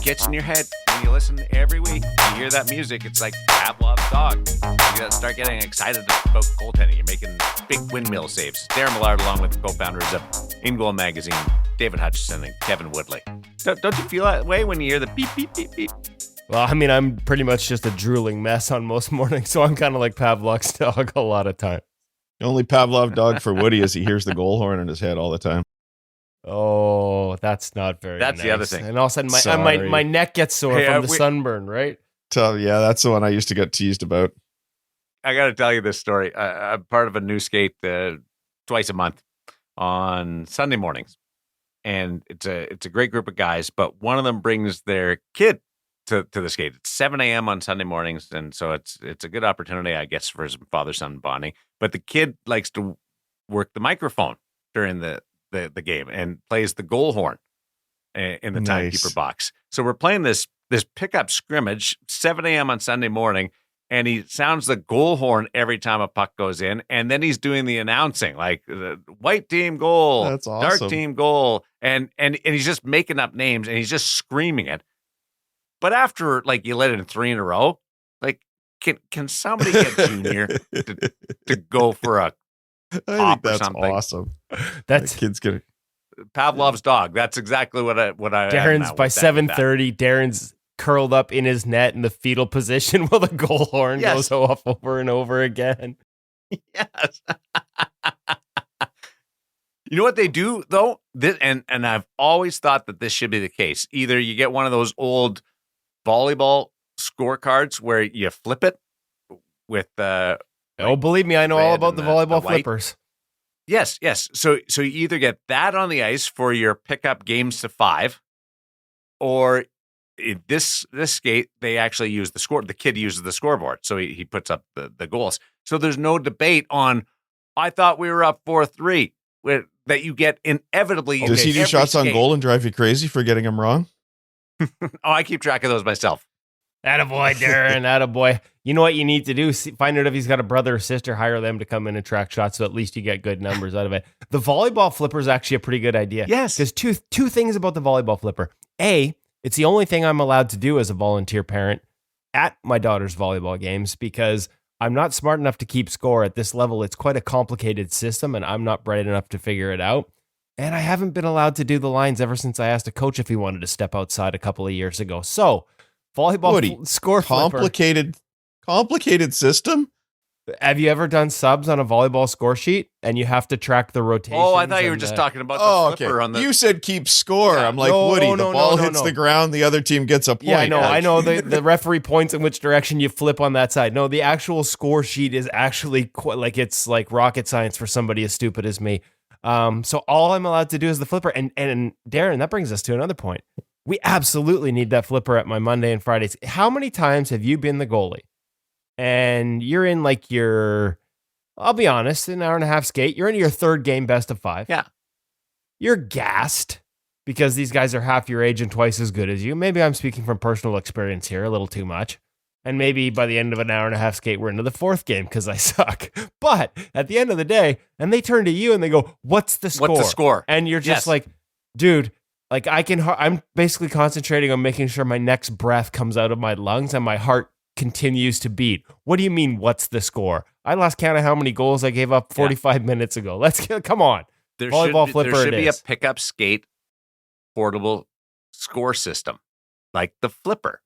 gets in your head when you listen every week. You hear that music, it's like Pavlov's dog. You gotta start getting excited about goaltending. You're making big windmill saves. Darren Millard, along with the co-founders of InGoal magazine, David Hutchison and Kevin Woodley. Don't you feel that way when you hear the beep, beep, beep, beep? Well, I mean, I'm pretty much just a drooling mess on most mornings, so I'm kind of like Pavlov's dog a lot of time. The only Pavlov dog for Woody is he hears the goal horn in his head all the time. Oh, that's not very That's nice. the other thing. And all of a sudden, my neck gets sore from the sunburn, right? So, yeah, that's the one I used to get teased about. I got to tell you this story. I'm part of a new skate twice a month on Sunday mornings. And it's a great group of guys, but one of them brings their kid to the skate. It's 7 a.m. on Sunday mornings, and so it's a good opportunity, I guess, for some father-son bonding. But the kid likes to work the microphone during the game and plays the goal horn in the timekeeper box. So we're playing this pickup scrimmage, 7 a.m. on Sunday morning, and he sounds the goal horn every time a puck goes in, and then he's doing the announcing, like the white team goal, that's awesome. Dark team goal, and he's just making up names, and he's just screaming it. But after, like, you let it in 3 in a row, like, can somebody get Junior to go for a I think that's something? awesome. That's kid's gonna Pavlov's dog. That's exactly what I. Darren's by 7:30. Darren's curled up in his net in the fetal position while the goal horn goes off over and over again. Yes. You know what they do though? This and I've always thought that this should be the case. Either you get one of those old volleyball scorecards where you flip it with believe me, I know all about the volleyball flippers. Yes. So you either get that on the ice for your pickup games to 5, or in this skate they actually use the score. The kid uses the scoreboard, so he puts up the goals. So there's no debate on. I thought we were up 4-3. That you get inevitably. Does he do shots on goal and drive you crazy for getting them wrong? I keep track of those myself. Attaboy, Darren, attaboy. You know what you need to do? Find out if he's got a brother or sister, hire them to come in and track shots, so at least you get good numbers out of it. The volleyball flipper is actually a pretty good idea. Yes. Because two things about the volleyball flipper. A, it's the only thing I'm allowed to do as a volunteer parent at my daughter's volleyball games, because I'm not smart enough to keep score at this level. It's quite a complicated system, and I'm not bright enough to figure it out. And I haven't been allowed to do the lines ever since I asked a coach if he wanted to step outside a couple of years ago. So, volleyball score flipper. Complicated system? Have you ever done subs on a volleyball score sheet and you have to track the rotation? Oh, I thought you were just talking about the flipper on the... You said keep score. Yeah. I'm like, Woody, the ball hits the ground, the other team gets a point. Yeah, I know. The referee points in which direction you flip on that side. No, the actual score sheet is actually like it's like rocket science for somebody as stupid as me. So all I'm allowed to do is the flipper. And Darren, that brings us to another point. We absolutely need that flipper at my Monday and Fridays. How many times have you been the goalie? And you're in like I'll be honest, an hour and a half skate. You're in your 3rd game, best of 5. Yeah. You're gassed because these guys are half your age and twice as good as you. Maybe I'm speaking from personal experience here, a little too much. And maybe by the end of an hour and a half skate, we're into the 4th game because I suck. But at the end of the day, and they turn to you and they go, what's the score? What's the score? And you're just like, dude, like I'm basically concentrating on making sure my next breath comes out of my lungs and my heart continues to beat. What do you mean, what's the score? I lost count of how many goals I gave up 45 minutes ago. Come on. There Volleyball should be a pickup skate portable score system, like the flipper.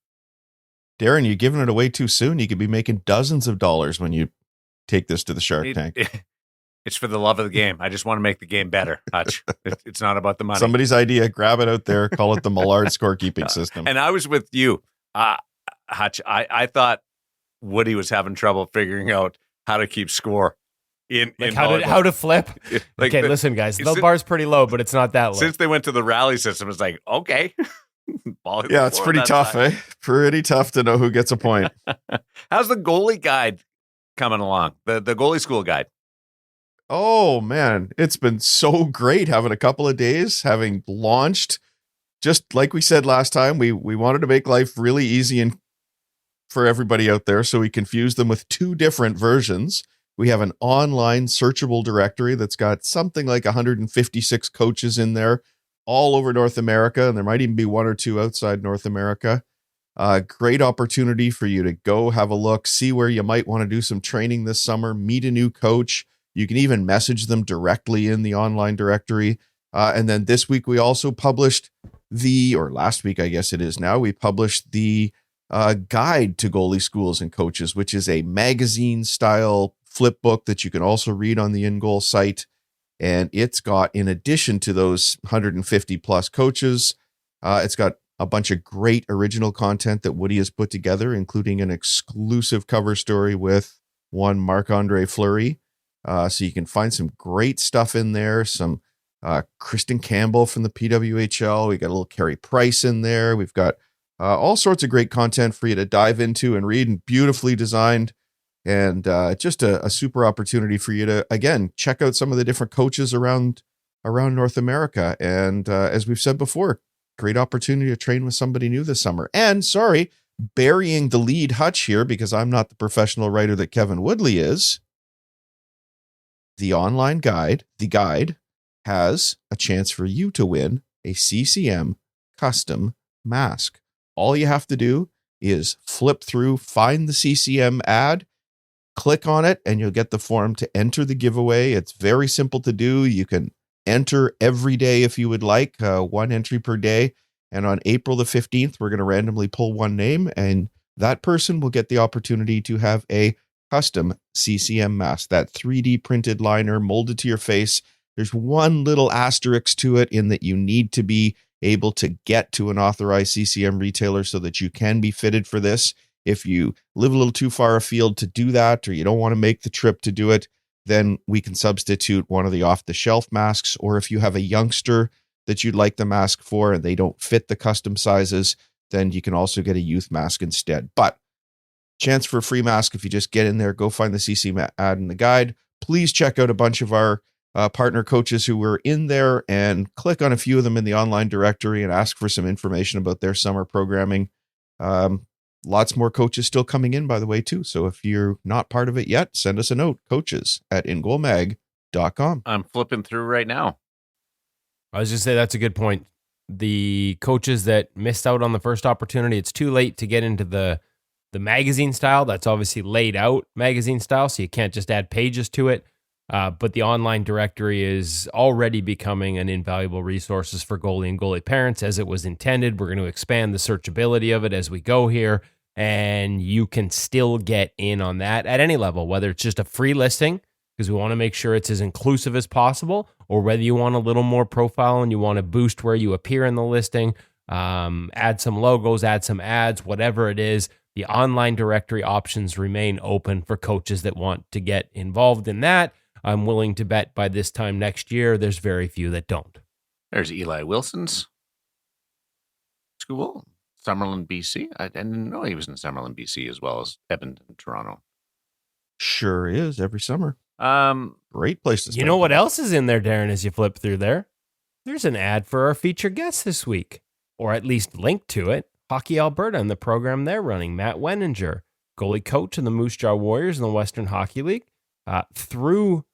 Darren, you're giving it away too soon. You could be making dozens of dollars when you take this to the Shark Tank. It's for the love of the game. I just want to make the game better, Hutch. It's not about the money. Somebody's idea. Grab it out there. Call it the Millard scorekeeping system. And I was with you, Hutch. I thought Woody was having trouble figuring out how to keep score in how to flip. Listen, guys, the bar's pretty low, but it's not that low. Since they went to the rally system, it's like, okay. Yeah, it's pretty tough, Pretty tough to know who gets a point. How's the goalie guide coming along? The goalie school guide. Oh, man, it's been so great having a couple of days, having launched. Just like we said last time, we wanted to make life really easy and for everybody out there, so we confused them with 2 different versions. We have an online searchable directory that's got something like 156 coaches in there, all over North America, and there might even be one or two outside North America. Great opportunity for you to go have a look, see where you might want to do some training this summer, meet a new coach. You can even message them directly in the online directory. And then this week, we also published or last week, I guess it is now, we published the guide to goalie schools and coaches, which is a magazine style flip book that you can also read on the InGoal site. And it's got, in addition to those 150 plus coaches, it's got a bunch of great original content that Woody has put together, including an exclusive cover story with one Marc-Andre Fleury. So you can find some great stuff in there. Some Kristen Campbell from the PWHL. We got a little Carey Price in there. We've got all sorts of great content for you to dive into and read, and beautifully designed. And just a super opportunity for you to, again, check out some of the different coaches around North America. And as we've said before, great opportunity to train with somebody new this summer. And sorry, burying the lead hutch here because I'm not the professional writer that Kevin Woodley is. The online guide, has a chance for you to win a CCM custom mask. All you have to do is flip through, find the CCM ad, click on it, and you'll get the form to enter the giveaway. It's very simple to do. You can enter every day if you would like, one entry per day. And on April the 15th, we're going to randomly pull one name, and that person will get the opportunity to have a custom CCM mask, that 3D printed liner molded to your face. There's one little asterisk to it in that you need to be able to get to an authorized CCM retailer so that you can be fitted for this. If you live a little too far afield to do that, or you don't want to make the trip to do it, then we can substitute one of the off-the-shelf masks. Or if you have a youngster that you'd like the mask for and they don't fit the custom sizes, then you can also get a youth mask instead. But chance for a free mask if you just get in there, go find the CCM ad in the guide. Please check out a bunch of our partner coaches who were in there and click on a few of them in the online directory and ask for some information about their summer programming. Lots more coaches still coming in, by the way, too. So if you're not part of it yet, send us a note, coaches@ingoalmag.com. I'm flipping through right now. I was just say that's a good point. The coaches that missed out on the first opportunity, it's too late to get into the magazine style. That's obviously laid out magazine style, so you can't just add pages to it. But the online directory is already becoming an invaluable resource for goalie and goalie parents as it was intended. We're going to expand the searchability of it as we go here, and you can still get in on that at any level, whether it's just a free listing, because we want to make sure it's as inclusive as possible, or whether you want a little more profile and you want to boost where you appear in the listing, add some logos, add some ads, whatever it is. The online directory options remain open for coaches that want to get involved in that. I'm willing to bet by this time next year, there's very few that don't. There's Eli Wilson's school, Summerlin, BC. I didn't know he was in Summerlin, BC, as well as Edmonton, Toronto. Sure is, every summer. Great place to start. You know what else is in there, Darren, as you flip through there? There's an ad for our featured guest this week, or at least linked to it. Hockey Alberta and the program they're running. Matt Weninger, goalie coach of the Moose Jaw Warriors in the Western Hockey League. Through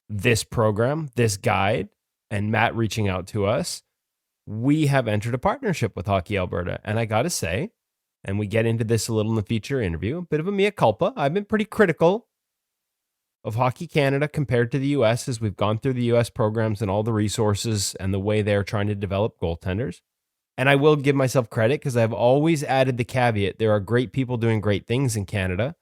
this program, this guide, and Matt reaching out to us, we have entered a partnership with Hockey Alberta. And I got to say, and we get into this a little in the feature interview, a bit of a mea culpa. I've been pretty critical of Hockey Canada compared to the U.S. as we've gone through the U.S. programs and all the resources and the way they're trying to develop goaltenders. And I will give myself credit because I've always added the caveat, there are great people doing great things in Canada.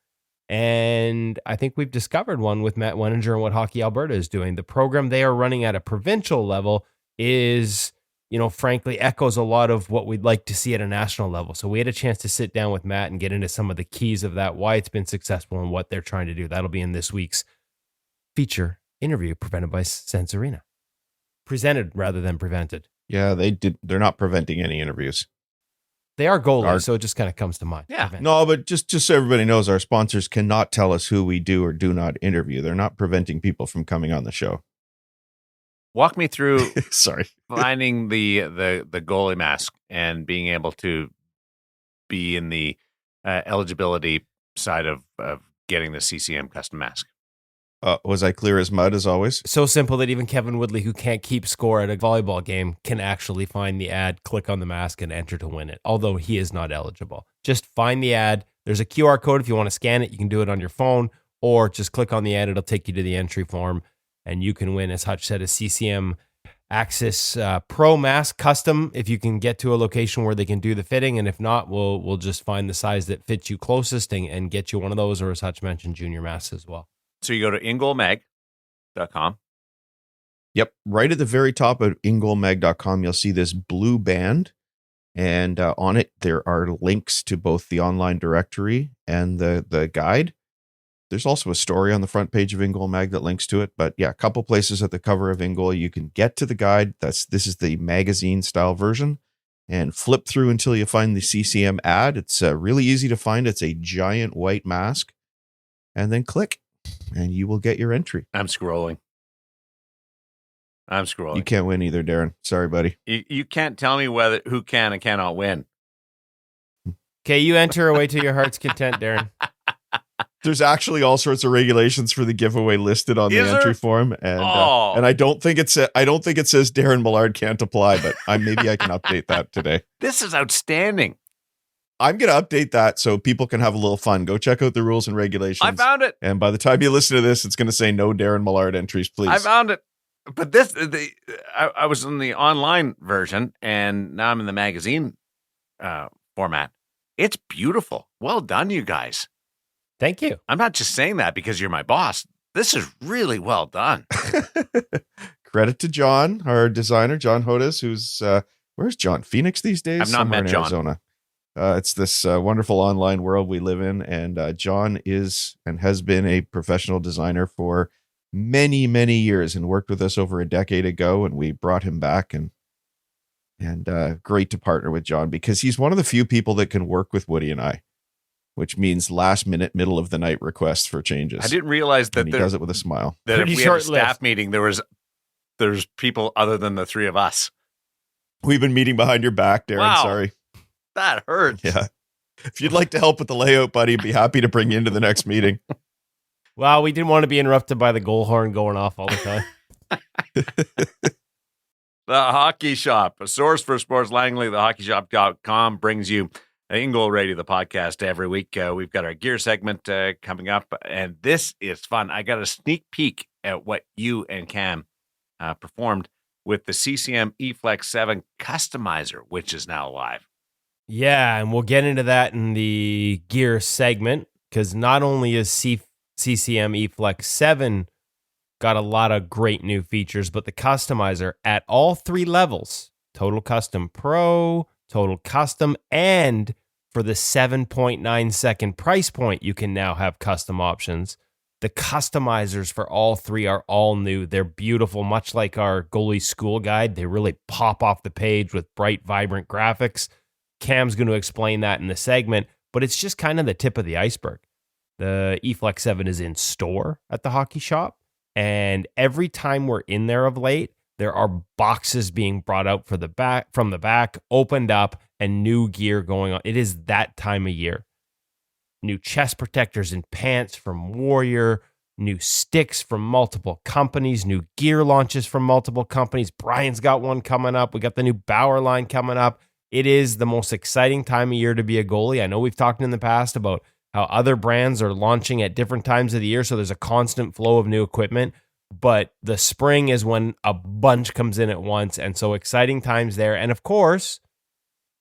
And I think we've discovered one with Matt Weninger and what Hockey Alberta is doing. The program they are running at a provincial level is, frankly, echoes a lot of what we'd like to see at a national level. So we had a chance to sit down with Matt and get into some of the keys of that, why it's been successful and what they're trying to do. That'll be in this week's feature interview presented by Sense Arena. Presented rather than prevented. Yeah, they're not preventing any interviews. They are goalies, so it just kind of comes to mind. Yeah. Prevent. No, but just so everybody knows, our sponsors cannot tell us who we do or do not interview. They're not preventing people from coming on the show. Walk me through Sorry. finding the goalie mask and being able to be in the eligibility side of getting the CCM custom mask. Was I clear as mud as always? So simple that even Kevin Woodley, who can't keep score at a volleyball game, can actually find the ad, click on the mask, and enter to win it, although he is not eligible. Just find the ad. There's a QR code. If you want to scan it, you can do it on your phone, or just click on the ad. It'll take you to the entry form, and you can win, as Hutch said, a CCM Axis Pro Mask Custom if you can get to a location where they can do the fitting. And if not, we'll just find the size that fits you closest and get you one of those, or as Hutch mentioned, junior masks as well. So you go to InGoalMag.com. Yep. Right at the very top of InGoalMag.com, you'll see this blue band. And on it, there are links to both the online directory and the guide. There's also a story on the front page of InGoal Mag that links to it. But yeah, a couple places at the cover of InGoal, you can get to the guide. This is the magazine style version, and flip through until you find the CCM ad. It's really easy to find. It's a giant white mask, and then click, and you will get your entry. I'm scrolling. You can't win either, Darren. Sorry, buddy. You can't tell me who can and cannot win. Okay, you enter away to your heart's content, Darren. There's actually all sorts of regulations for the giveaway listed on the entry form, and I don't think it says Darren Millard can't apply, but maybe I can update that today. This is outstanding. I'm going to update that so people can have a little fun. Go check out the rules and regulations. I found it. And by the time you listen to this, it's going to say no Darren Millard entries, please. I found it. But I was in the online version, and now I'm in the magazine format. It's beautiful. Well done, you guys. Thank you. I'm not just saying that because you're my boss. This is really well done. Credit to John, our designer, John Hodes, who's where's John? Phoenix these days? I've not met John. Arizona. It's this wonderful online world we live in, and John is and has been a professional designer for many, many years, and worked with us over a decade ago, and we brought him back, and great to partner with John because he's one of the few people that can work with Woody and I, which means last minute, middle of the night requests for changes. I didn't realize that he does it with a smile. That Pretty if we had a short list. staff meeting, there's people other than the three of us. We've been meeting behind your back, Darren. Wow. Sorry. That hurts. Yeah. If you'd like to help with the layout, buddy, be happy to bring you into the next meeting. Well, we didn't want to be interrupted by the goal horn going off all the time. The Hockey Shop, a source for sports Langley. TheHockeyShop.com brings you InGoal Radio, the podcast, every week. We've got our gear segment coming up, and this is fun. I got a sneak peek at what you and Cam performed with the CCM EFlex 7 Customizer, which is now live. Yeah, and we'll get into that in the gear segment, because not only is CCM EFlex 7 got a lot of great new features, but the Customizer at all three levels, Total Custom Pro, Total Custom, and for the 7.9 second price point, you can now have custom options. The customizers for all three are all new. They're beautiful, much like our goalie school guide. They really pop off the page with bright, vibrant graphics. Cam's going to explain that in the segment, but it's just kind of the tip of the iceberg. The EFlex 7 is in store at the Hockey Shop, and every time we're in there of late, there are boxes being brought out from the back, opened up, and new gear going on. It is that time of year. New chest protectors and pants from Warrior, new sticks from multiple companies, new gear launches from multiple companies. Brian's got one coming up. We got the new Bauer line coming up. It is the most exciting time of year to be a goalie. I know we've talked in the past about how other brands are launching at different times of the year, so there's a constant flow of new equipment. But the spring is when a bunch comes in at once, and so exciting times there. And of course,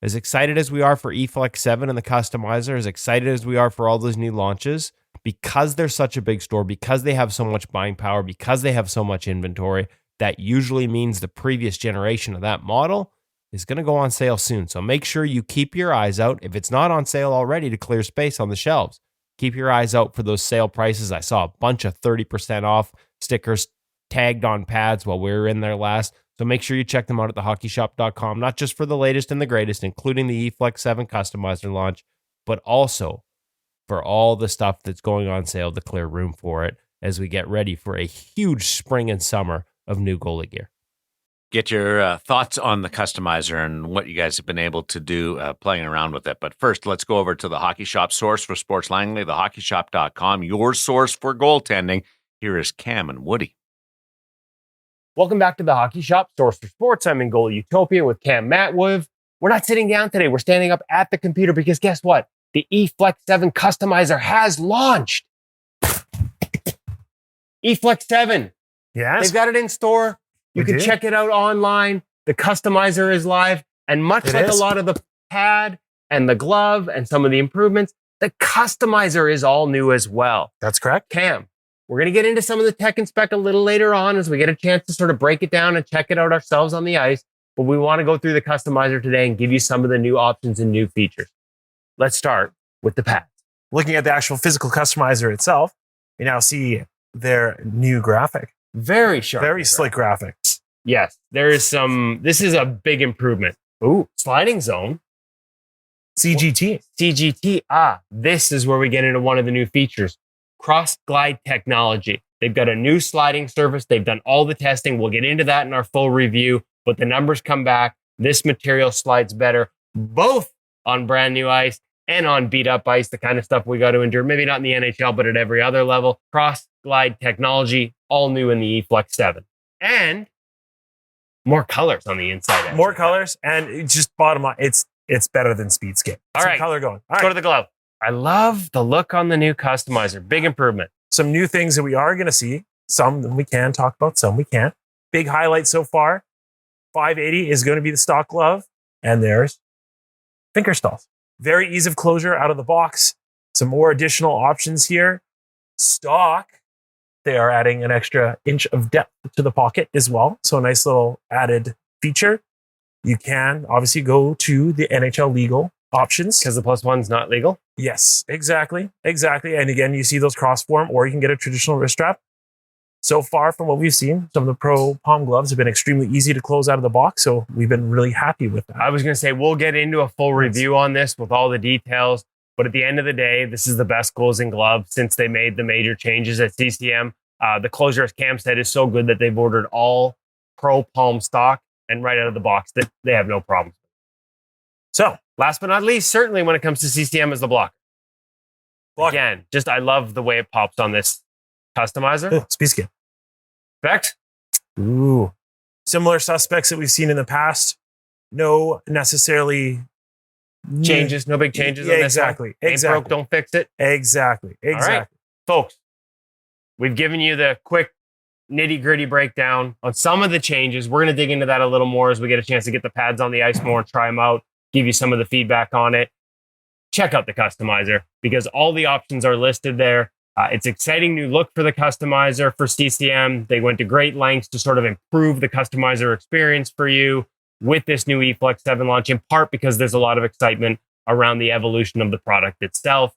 as excited as we are for EFlex 7 and the Customizer, as excited as we are for all those new launches, because they're such a big store, because they have so much buying power, because they have so much inventory, that usually means the previous generation of that model is going to go on sale soon. So make sure you keep your eyes out. If it's not on sale already, to clear space on the shelves, keep your eyes out for those sale prices. I saw a bunch of 30% off stickers tagged on pads while we were in there last. So make sure you check them out at thehockeyshop.com, not just for the latest and the greatest, including the EFlex 7 Customizer launch, but also for all the stuff that's going on sale to clear room for it as we get ready for a huge spring and summer of new goalie gear. Get your thoughts on the Customizer and what you guys have been able to do playing around with it. But first, let's go over to the Hockey Shop, source for sports Langley, thehockeyshop.com, your source for goaltending. Here is Cam and Woody. Welcome back to the Hockey Shop, source for sports. I'm InGoal Utopia with Cam Matwood. We're not sitting down today. We're standing up at the computer because guess what? The EFlex 7 customizer has launched. EFlex 7. Yes. They've got it in store. You can check it out online. The customizer is live. And much like a lot of the pad and the glove and some of the improvements, the customizer is all new as well. That's correct. Cam, we're going to get into some of the tech and spec a little later on as we get a chance to sort of break it down and check it out ourselves on the ice. But we want to go through the customizer today and give you some of the new options and new features. Let's start with the pads. Looking at the actual physical customizer itself, you now see their new graphic. Very sharp. Very slick graphics. Yes, there is some. This is a big improvement. Ooh, sliding zone. CGT. CGT. This is where we get into one of the new features. Cross glide technology. They've got a new sliding surface. They've done all the testing. We'll get into that in our full review, but the numbers come back. This material slides better, both on brand new ice and on beat up ice, the kind of stuff we got to endure. Maybe not in the NHL, but at every other level. Cross glide technology, all new in the EFlex 7. And more colors on the inside. More colors, and it's just bottom line, it's better than speed skate. All right. Color going. Let's go to the glove. I love the look on the new customizer. Big improvement. Some new things that we are going to see. Some we can talk about, some we can't. Big highlight so far. 580 is going to be the stock glove, and there's finger stalls. Very ease of closure out of the box. Some more additional options here. Stock, they are adding an extra inch of depth to the pocket as well. So a nice little added feature. You can obviously go to the NHL legal options. Because the +1's not legal? Yes, exactly. And again, you see those cross form, or you can get a traditional wrist strap. So far from what we've seen, some of the Pro Palm gloves have been extremely easy to close out of the box. So we've been really happy with that. I was going to say, we'll get into a full review on this with all the details. But at the end of the day, this is the best closing glove since they made the major changes at CCM. The closure, as Cam said, is so good that they've ordered all Pro Palm stock, and right out of the box, that they have no problems. So, last but not least, certainly when it comes to CCM, is the blocker. Again, just I love the way it pops on this customizer. Speed skate. Specs? Ooh. Similar suspects that we've seen in the past. No necessarily changes, no big changes on this. Exactly. Ain't broke, don't fix it. Exactly. All right, folks, we've given you the quick nitty-gritty breakdown on some of the changes. We're going to dig into that a little more as we get a chance to get the pads on the ice more and try them out, give you some of the feedback on it. Check out the customizer because all the options are listed there. It's exciting new look for the customizer for CCM. They went to great lengths to sort of improve the customizer experience for you with this new EFlex 7 launch, in part because there's a lot of excitement around the evolution of the product itself.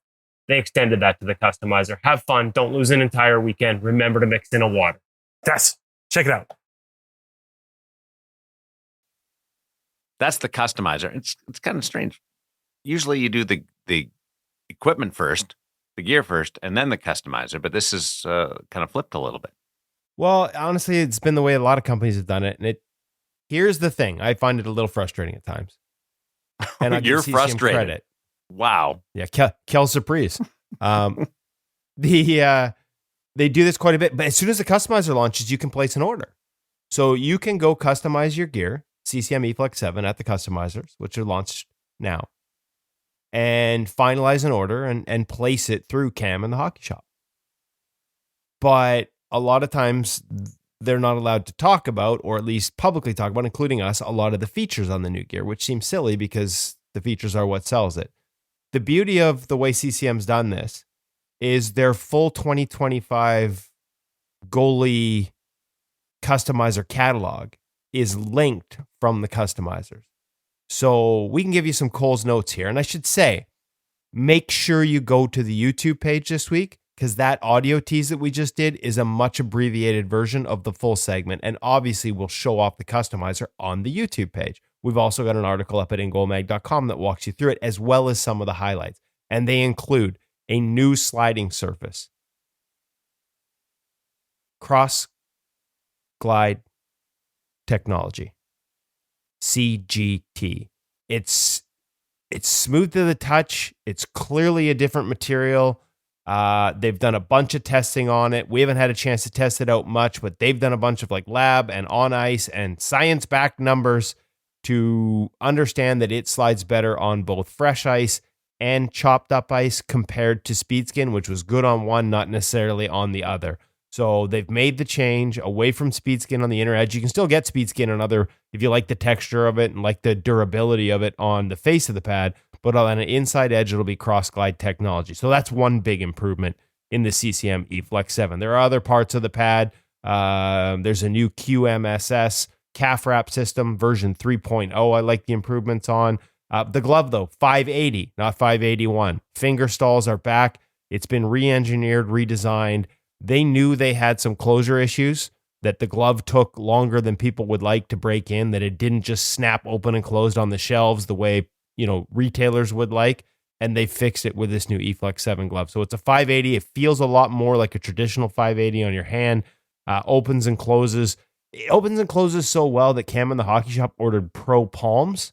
They extended that to the customizer. Have fun. Don't lose an entire weekend. Remember to mix in a water. Yes. Check it out. That's the customizer. It's kind of strange. Usually you do the equipment first, the gear first, and then the customizer. But this is kind of flipped a little bit. Well, honestly, it's been the way a lot of companies have done it. And here's the thing. I find it a little frustrating at times. And You're frustrated. Credit. Wow. Yeah, quelle surprise. They do this quite a bit. But as soon as the customizer launches, you can place an order. So you can go customize your gear, CCM EFlex 7 at the customizers, which are launched now, and finalize an order and place it through Cam in the hockey shop. But a lot of times they're not allowed to talk about, or at least publicly talk about, including us, a lot of the features on the new gear, which seems silly because the features are what sells it. The beauty of the way CCM's done this is their full 2025 goalie customizer catalog is linked from the customizers. So we can give you some Cole's notes here. And I should say, make sure you go to the YouTube page this week, because that audio tease that we just did is a much abbreviated version of the full segment. And obviously we'll show off the customizer on the YouTube page. We've also got an article up at InGoalMag.com that walks you through it, as well as some of the highlights. And they include a new sliding surface, cross glide technology, CGT. It's smooth to the touch. It's clearly a different material. They've done a bunch of testing on it. We haven't had a chance to test it out much, but they've done a bunch of like lab and on ice and science-backed numbers to understand that it slides better on both fresh ice and chopped up ice compared to speed skin, which was good on one, not necessarily on the other. So they've made the change away from speed skin on the inner edge. You can still get speed skin on other if you like the texture of it and like the durability of it on the face of the pad, but on an inside edge, it'll be cross glide technology. So that's one big improvement in the CCM EFlex 7. There are other parts of the pad. There's a new QMSS calf wrap system, version 3.0. I like the improvements on. The glove, though, 580, not 581. Finger stalls are back. It's been re-engineered, redesigned. They knew they had some closure issues, that the glove took longer than people would like to break in, that it didn't just snap open and closed on the shelves the way, retailers would like, and they fixed it with this new EFlex 7 glove. So it's a 580. It feels a lot more like a traditional 580 on your hand. Opens and closes. It opens and closes so well that Cam in the hockey shop ordered pro palms,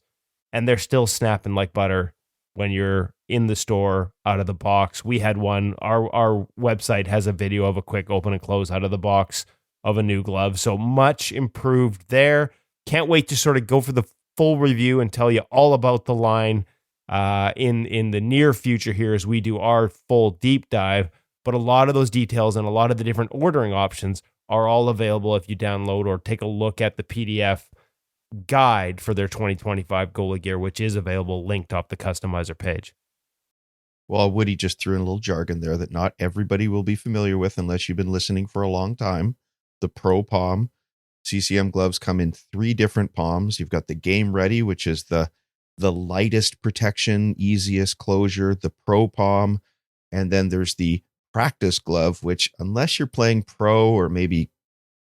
and they're still snapping like butter when you're in the store out of the box. We had one. Our website has a video of a quick open and close out of the box of a new glove. So much improved there. Can't wait to sort of go for the full review and tell you all about the line in the near future here as we do our full deep dive. But a lot of those details and a lot of the different ordering options are all available if you download or take a look at the PDF guide for their 2025 goalie gear, which is available linked off the customizer page. Well, Woody just threw in a little jargon there that not everybody will be familiar with unless you've been listening for a long time. The Pro Palm CCM gloves come in 3 different palms. You've got the Game Ready, which is the lightest protection, easiest closure, the Pro Palm, and then there's the Practice glove, which unless you're playing pro or maybe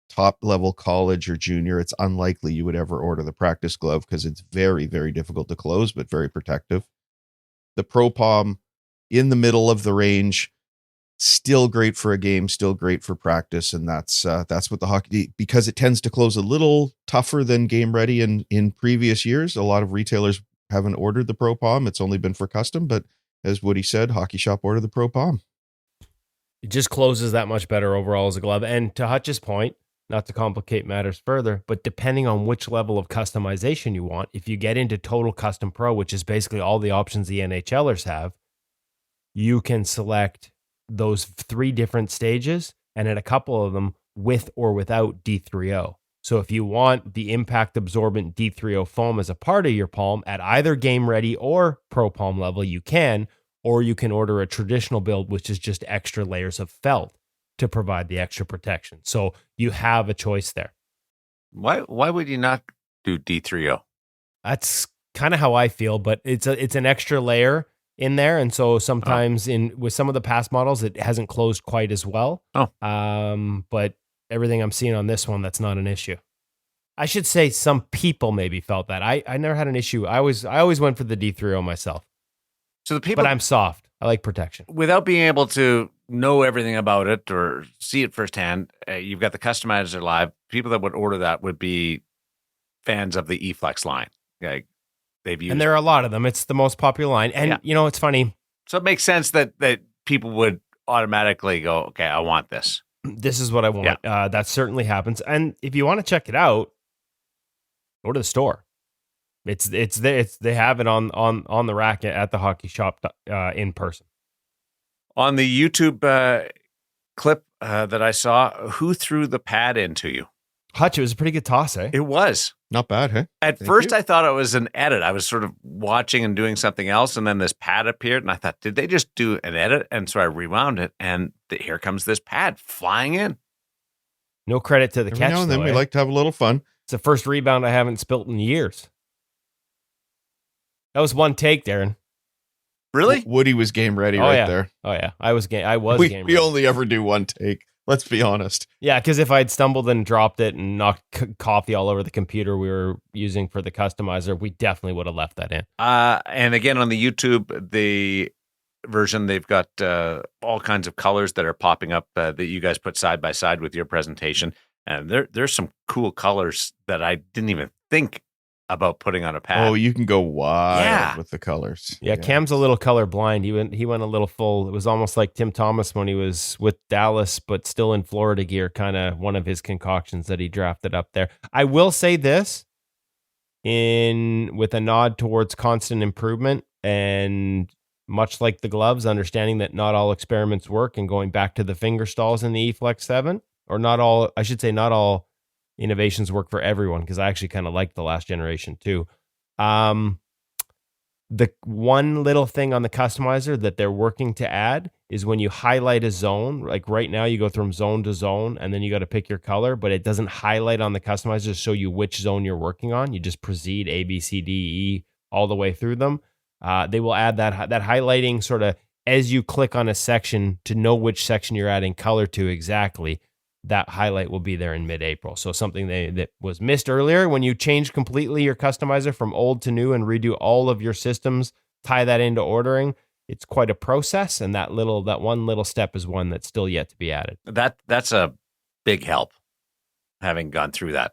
top level college or junior, it's unlikely you would ever order the Practice glove because it's very, very difficult to close, but very protective. The Pro Palm in the middle of the range, still great for a game, still great for practice. And that's what the hockey, because it tends to close a little tougher than Game Ready in previous years. A lot of retailers haven't ordered the Pro Palm. It's only been for custom, but as Woody said, Hockey Shop ordered the Pro Palm. It just closes that much better overall as a glove. And to Hutch's point, not to complicate matters further, but depending on which level of customization you want, if you get into Total Custom Pro, which is basically all the options the NHLers have, you can select those 3 different stages, and at a couple of them with or without D3O. So if you want the impact absorbent D3O foam as a part of your palm at either Game Ready or Pro Palm level, you can, or you can order a traditional build, which is just extra layers of felt to provide the extra protection. So you have a choice there. Why would you not do D3O? That's kind of how I feel, but it's an extra layer in there, and so sometimes with some of the past models, it hasn't closed quite as well. But everything I'm seeing on this one, that's not an issue. I should say some people maybe felt that. I never had an issue. I always went for the D3O myself. So the people, but I'm soft. I like protection. Without being able to know everything about it or see it firsthand, you've got the customizer live. People that would order that would be fans of the EFlex line. Like they've used, and there are a lot of them. It's the most popular line, and it's funny. So it makes sense that people would automatically go, okay, I want this. This is what I want. Yeah. That certainly happens. And if you want to check it out, go to the store. It's they have it on the rack at the hockey shop in person. On the YouTube clip that I saw, who threw the pad into you? Hutch, it was a pretty good toss, eh? It was. Not bad, huh? At first, I thought it was an edit. I was sort of watching and doing something else, and then this pad appeared, and I thought, did they just do an edit? And so I rewound it, and here comes this pad flying in. No credit to the catch, now and then we like to have a little fun. It's the first rebound I haven't spilt in years. That was one take, Darren. Really? Woody was game ready there. Oh, yeah. I was game ready. We only ever do one take. Let's be honest. Yeah, because if I'd stumbled and dropped it and knocked coffee all over the computer we were using for the customizer, we definitely would have left that in. And again, on the YouTube, the version, they've got all kinds of colors that are popping up that you guys put side by side with your presentation. And there's some cool colors that I didn't even think about putting on a pad. Oh, you can go wild Yeah. with the colors. Yeah, Cam's a little color blind. He went a little full. It was almost like Tim Thomas when he was with Dallas, but still in Florida gear, kind of one of his concoctions that he drafted up there. I will say this with a nod towards constant improvement, and much like the gloves, understanding that not all experiments work, and going back to the finger stalls in the EFlex 7, or not all innovations work for everyone, because I actually kind of like the last generation too. The one little thing on the customizer that they're working to add is when you highlight a zone, like right now you go from zone to zone and then you got to pick your color, but it doesn't highlight on the customizer to show you which zone you're working on. You just proceed A, B, C, D, E all the way through them. They will add that highlighting sort of as you click on a section to know which section you're adding color to exactly. That highlight will be there in mid-April. So something that was missed earlier when you change completely your customizer from old to new and redo all of your systems, tie that into ordering. It's quite a process, and that one little step is one that's still yet to be added. That's a big help, having gone through that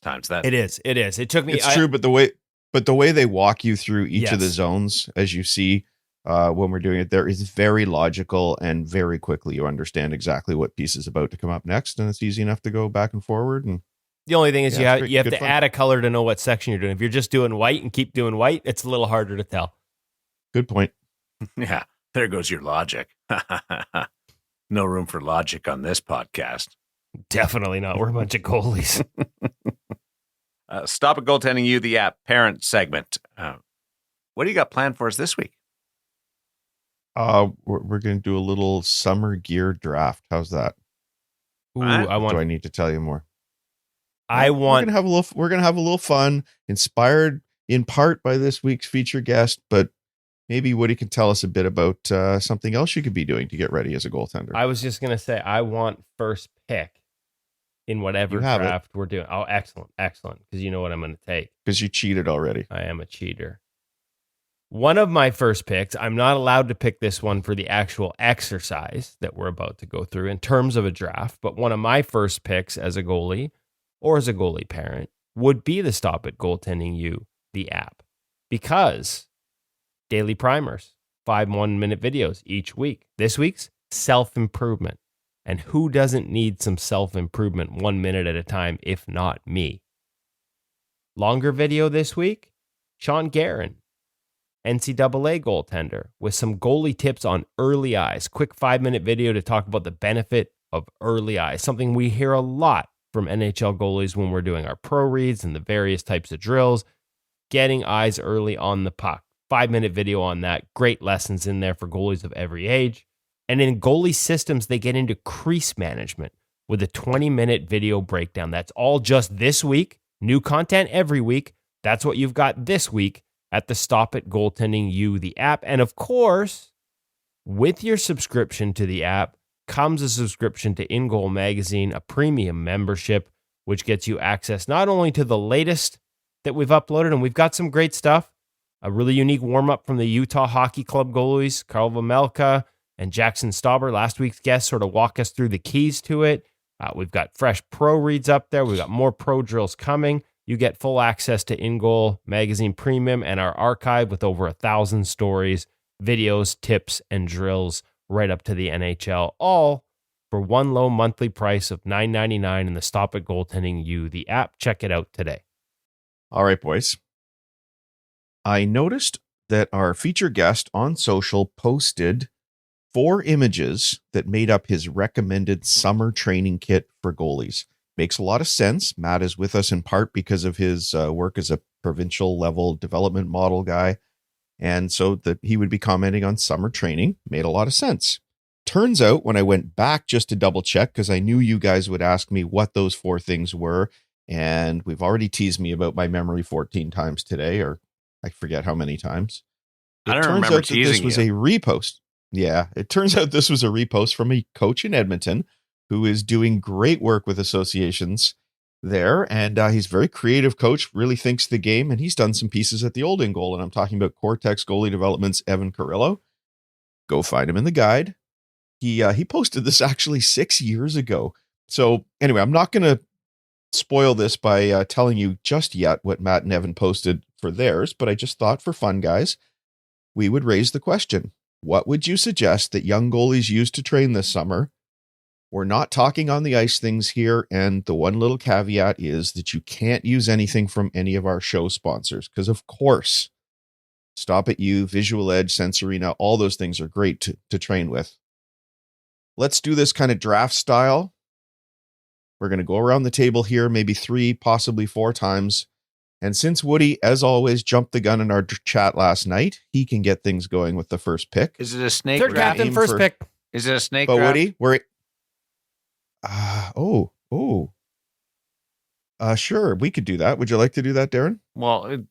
times. That it is. It took me. It's true, but the way they walk you through each of the zones, as you see when we're doing it, there is very logical, and very quickly you understand exactly what piece is about to come up next, and it's easy enough to go back and forward. And the only thing is you have to fun. add a color to know what section you're doing. If you're just doing white and keep doing white, it's a little harder to tell. Good point. Yeah, there goes your logic. No room for logic on this podcast. Definitely not. We're a bunch of goalies. Stop at Goaltending You, the app parent segment. What do you got planned for us this week? We're going to do a little summer gear draft. How's that? Ooh, Do I need to tell you more? We're gonna have a little fun, inspired in part by this week's feature guest, but maybe Woody can tell us a bit about something else you could be doing to get ready as a goaltender. I was just gonna say I want first pick in whatever draft we're doing. Oh, excellent, because you know what I'm gonna take. Because you cheated already. I am a cheater. One of my first picks, I'm not allowed to pick this one for the actual exercise that we're about to go through in terms of a draft, but one of my first picks as a goalie or as a goalie parent would be the Stop It Goaltending You, the app, because daily primers, 5 1-minute videos each week. This week's self-improvement. And who doesn't need some self-improvement 1 minute at a time, if not me? Longer video this week, Sean Guerin, NCAA goaltender, with some goalie tips on early eyes. Quick 5-minute video to talk about the benefit of early eyes, something we hear a lot from NHL goalies when we're doing our pro reads and the various types of drills, getting eyes early on the puck. 5-minute video on that. Great lessons in there for goalies of every age. And in goalie systems, they get into crease management with a 20-minute video breakdown. That's all just this week. New content every week. That's what you've got this week at the Stop It Goaltending You, the app. And of course, with your subscription to the app comes a subscription to InGoal magazine, a premium membership, which gets you access not only to the latest that we've uploaded, and we've got some great stuff, a really unique warm-up from the Utah Hockey Club goalies, Karl Vejmelka and Jackson Stauber, last week's guests, sort of walk us through the keys to it. We've got fresh pro reads up there. We've got more pro drills coming. You get full access to InGoal magazine premium and our archive with over 1,000 stories, videos, tips, and drills right up to the NHL, all for one low monthly price of $9.99 in the Stop It Goaltending You, the app. Check it out today. All right, boys. I noticed that our feature guest on social posted 4 images that made up his recommended summer training kit for goalies. Makes a lot of sense. Matt is with us in part because of his work as a provincial level development model guy. And so that he would be commenting on summer training made a lot of sense. Turns out when I went back just to double check, because I knew you guys would ask me what those 4 things were. And we've already teased me about my memory 14 times today, or I forget how many times. I don't remember teasing this was a repost. Yeah, it turns out this was a repost from a coach in Edmonton who is doing great work with associations there. And he's a very creative coach, really thinks the game. And he's done some pieces at the old InGoal. And I'm talking about Cortex Goalie Development's Evan Carrillo. Go find him in the guide. He posted this actually 6 years ago. So anyway, I'm not going to spoil this by telling you just yet what Matt and Evan posted for theirs, but I just thought for fun, guys, we would raise the question. What would you suggest that young goalies use to train this summer? We're not talking on the ice things here, and the one little caveat is that you can't use anything from any of our show sponsors, because of course, Stop at You, Visual Edge, Sense Arena, all those things are great to train with. Let's do this kind of draft style. We're going to go around the table here, maybe 3, possibly 4 times. And since Woody, as always, jumped the gun in our chat last night, he can get things going with the first pick. Is it a snake Third draft? captain, first pick. Is it a snake But draft? Woody, sure, we could do that. Would you like to do that, Darren? Well,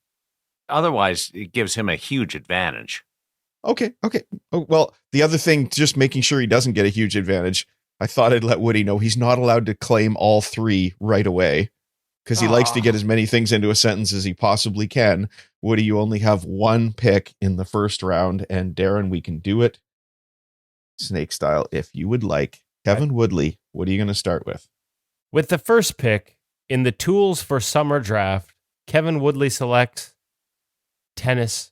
otherwise, it gives him a huge advantage. Okay. Oh, well, the other thing, just making sure he doesn't get a huge advantage, I thought I'd let Woody know he's not allowed to claim all 3 right away because he likes to get as many things into a sentence as he possibly can. Woody, you only have 1 pick in the first round, and Darren, we can do it snake style if you would like. Kevin Woodley, what are you going to start with? With the first pick in the tools for summer draft, Kevin Woodley selects tennis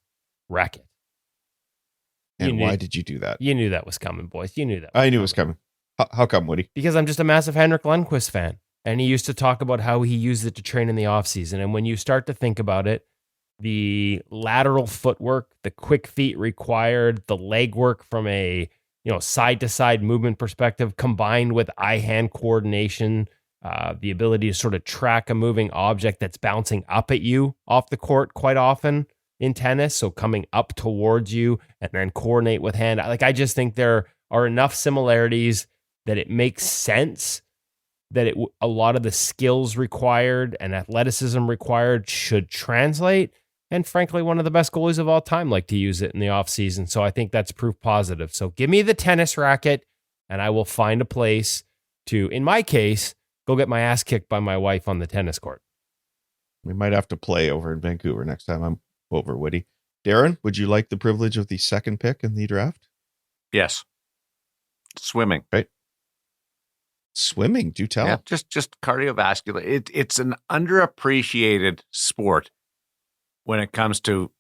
racket. And why did you do that? You knew that was coming, boys. You knew that. I knew it was coming. How come, Woody? Because I'm just a massive Henrik Lundqvist fan. And he used to talk about how he used it to train in the offseason. And when you start to think about it, the lateral footwork, the quick feet required, the leg work from a side to side movement perspective, combined with eye hand coordination, the ability to sort of track a moving object that's bouncing up at you off the court quite often in tennis. So coming up towards you and then coordinate with hand. I just think there are enough similarities that it makes sense that a lot of the skills required and athleticism required should translate. And frankly, one of the best goalies of all time like to use it in the offseason. So I think that's proof positive. So give me the tennis racket and I will find a place to, in my case, go get my ass kicked by my wife on the tennis court. We might have to play over in Vancouver next time I'm over, Woody. Darren, would you like the privilege of the second pick in the draft? Yes. Swimming. Right. Swimming, do tell. Yeah, just cardiovascular. It's an underappreciated sport when it comes to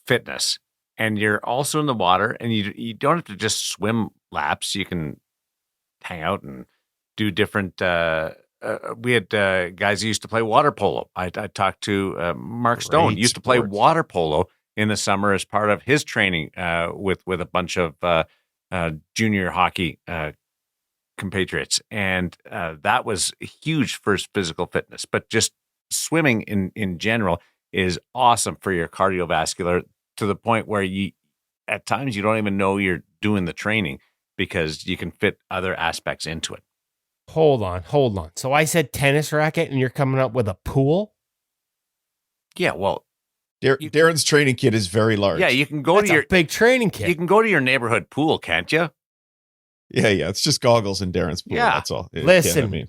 fitness. And you're also in the water, and you don't have to just swim laps. You can hang out and do different. We had guys who used to play water polo. I talked to Mark Stone. Used to play water polo in the summer as part of his training with a bunch of junior hockey compatriots, and that was huge for physical fitness. But just swimming in general is awesome for your cardiovascular, to the point where at times you don't even know you're doing the training because you can fit other aspects into it. Hold on. So I said tennis racket and you're coming up with a pool? Yeah, well, Darren's training kit is very large. Yeah, you can go to your big training kit. You can go to your neighborhood pool, can't you? Yeah. It's just goggles in Darren's pool. Yeah. That's all. Listen.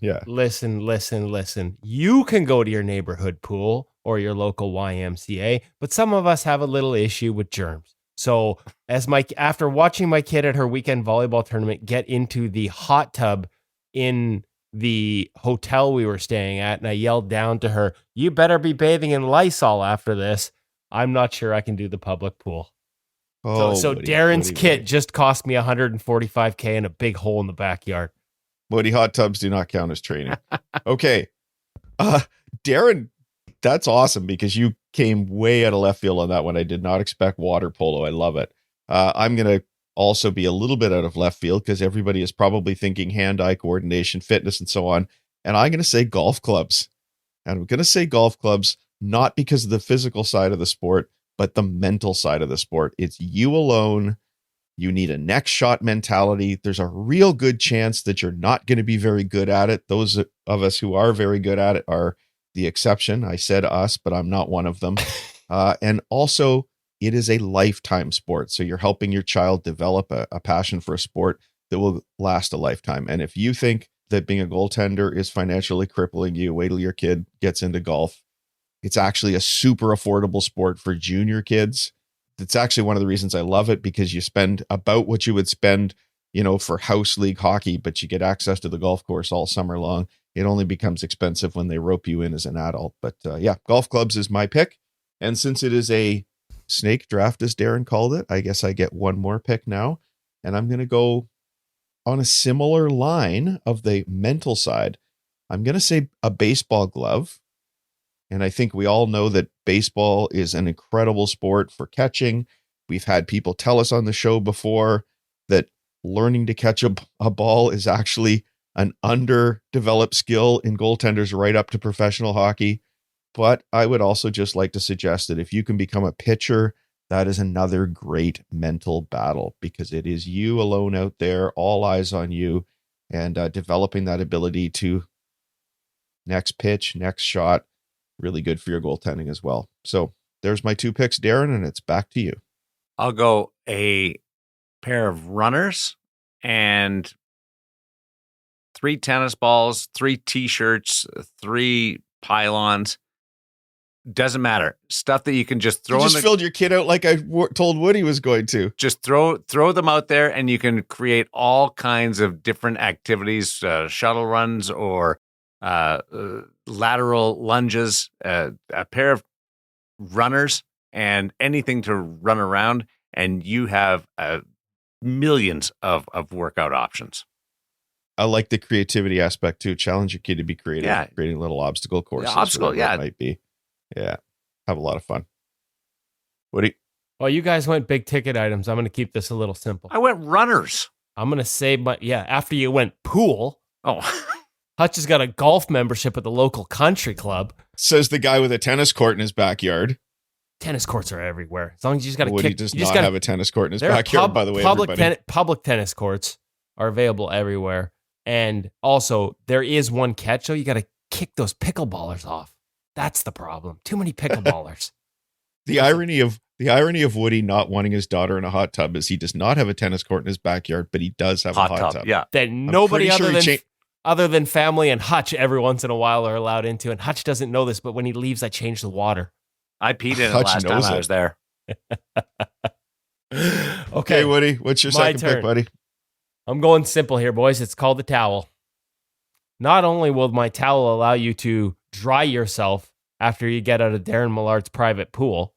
You can go to your neighborhood pool or your local YMCA, but some of us have a little issue with germs. So after watching my kid at her weekend volleyball tournament get into the hot tub in the hotel we were staying at, and I yelled down to her, "You better be bathing in Lysol after this." I'm not sure I can do the public pool. So Darren's kit just cost me $145K and a big hole in the backyard. Woody, hot tubs do not count as training. Okay. Darren, that's awesome because you came way out of left field on that one. I did not expect water polo. I love it. I'm going to also be a little bit out of left field because everybody is probably thinking hand-eye coordination, fitness, and so on. And I'm going to say golf clubs. And I'm going to say golf clubs, not because of the physical side of the sport, but the mental side of the sport. It's you alone. You need a next shot mentality. There's a real good chance that you're not going to be very good at it. Those of us who are very good at it are the exception. I said us, but I'm not one of them. And also, it is a lifetime sport. So you're helping your child develop a passion for a sport that will last a lifetime. And if you think that being a goaltender is financially crippling you, wait till your kid gets into golf. It's actually a super affordable sport for junior kids. It's actually one of the reasons I love it, because you spend about what you would spend, for house league hockey, but you get access to the golf course all summer long. it only becomes expensive when they rope you in as an adult. But yeah, golf clubs is my pick. And since it is a snake draft, as Darren called it, I guess I get one more pick now. And I'm going to go on a similar line of the mental side. I'm going to say a baseball glove. And I think we all know that baseball is an incredible sport for catching. We've had people tell us on the show before that learning to catch a ball is actually an underdeveloped skill in goaltenders right up to professional hockey. But I would also just like to suggest that if you can become a pitcher, that is another great mental battle, because it is you alone out there, all eyes on you, and developing that ability to next pitch, next shot, really good for your goaltending as well. So there's my 2 picks, Darren, and it's back to you. I'll go a pair of runners and 3 tennis balls, 3 t-shirts, 3 pylons. Doesn't matter. Stuff that you can just throw. You just filled your kit out like I told Woody was going to. Just throw them out there, and you can create all kinds of different activities, shuttle runs or lateral lunges, a pair of runners and anything to run around, and you have millions of workout options. I like the creativity aspect too. Challenge your kid to be creative. Yeah. Creating little obstacle courses. Yeah. It might be. Yeah. Have a lot of fun. Woody? Well, you guys went big ticket items. I'm going to keep this a little simple. I went runners. I'm going to say, but yeah, after you went pool, Oh, Hutch has got a golf membership at the local country club. Says the guy with a tennis court in his backyard. Tennis courts are everywhere. As long as you just got to Woody kick. does you not just gotta, have a tennis court in his there are backyard, by the way, everybody. public tennis courts are available everywhere. And also, there is one catch, though. You got to kick those pickleballers off. That's the problem. Too many pickleballers. The irony of Woody not wanting his daughter in a hot tub is he does not have a tennis court in his backyard, but he does have a hot tub. Yeah. That nobody other than family and Hutch every once in a while are allowed into. And Hutch doesn't know this, but when he leaves, I change the water. I peed in it Hutch last time knows I it. was there. Okay, Woody, what's your second pick, buddy? I'm going simple here, boys. It's called the towel. Not only will my towel allow you to dry yourself after you get out of Darren Millard's private pool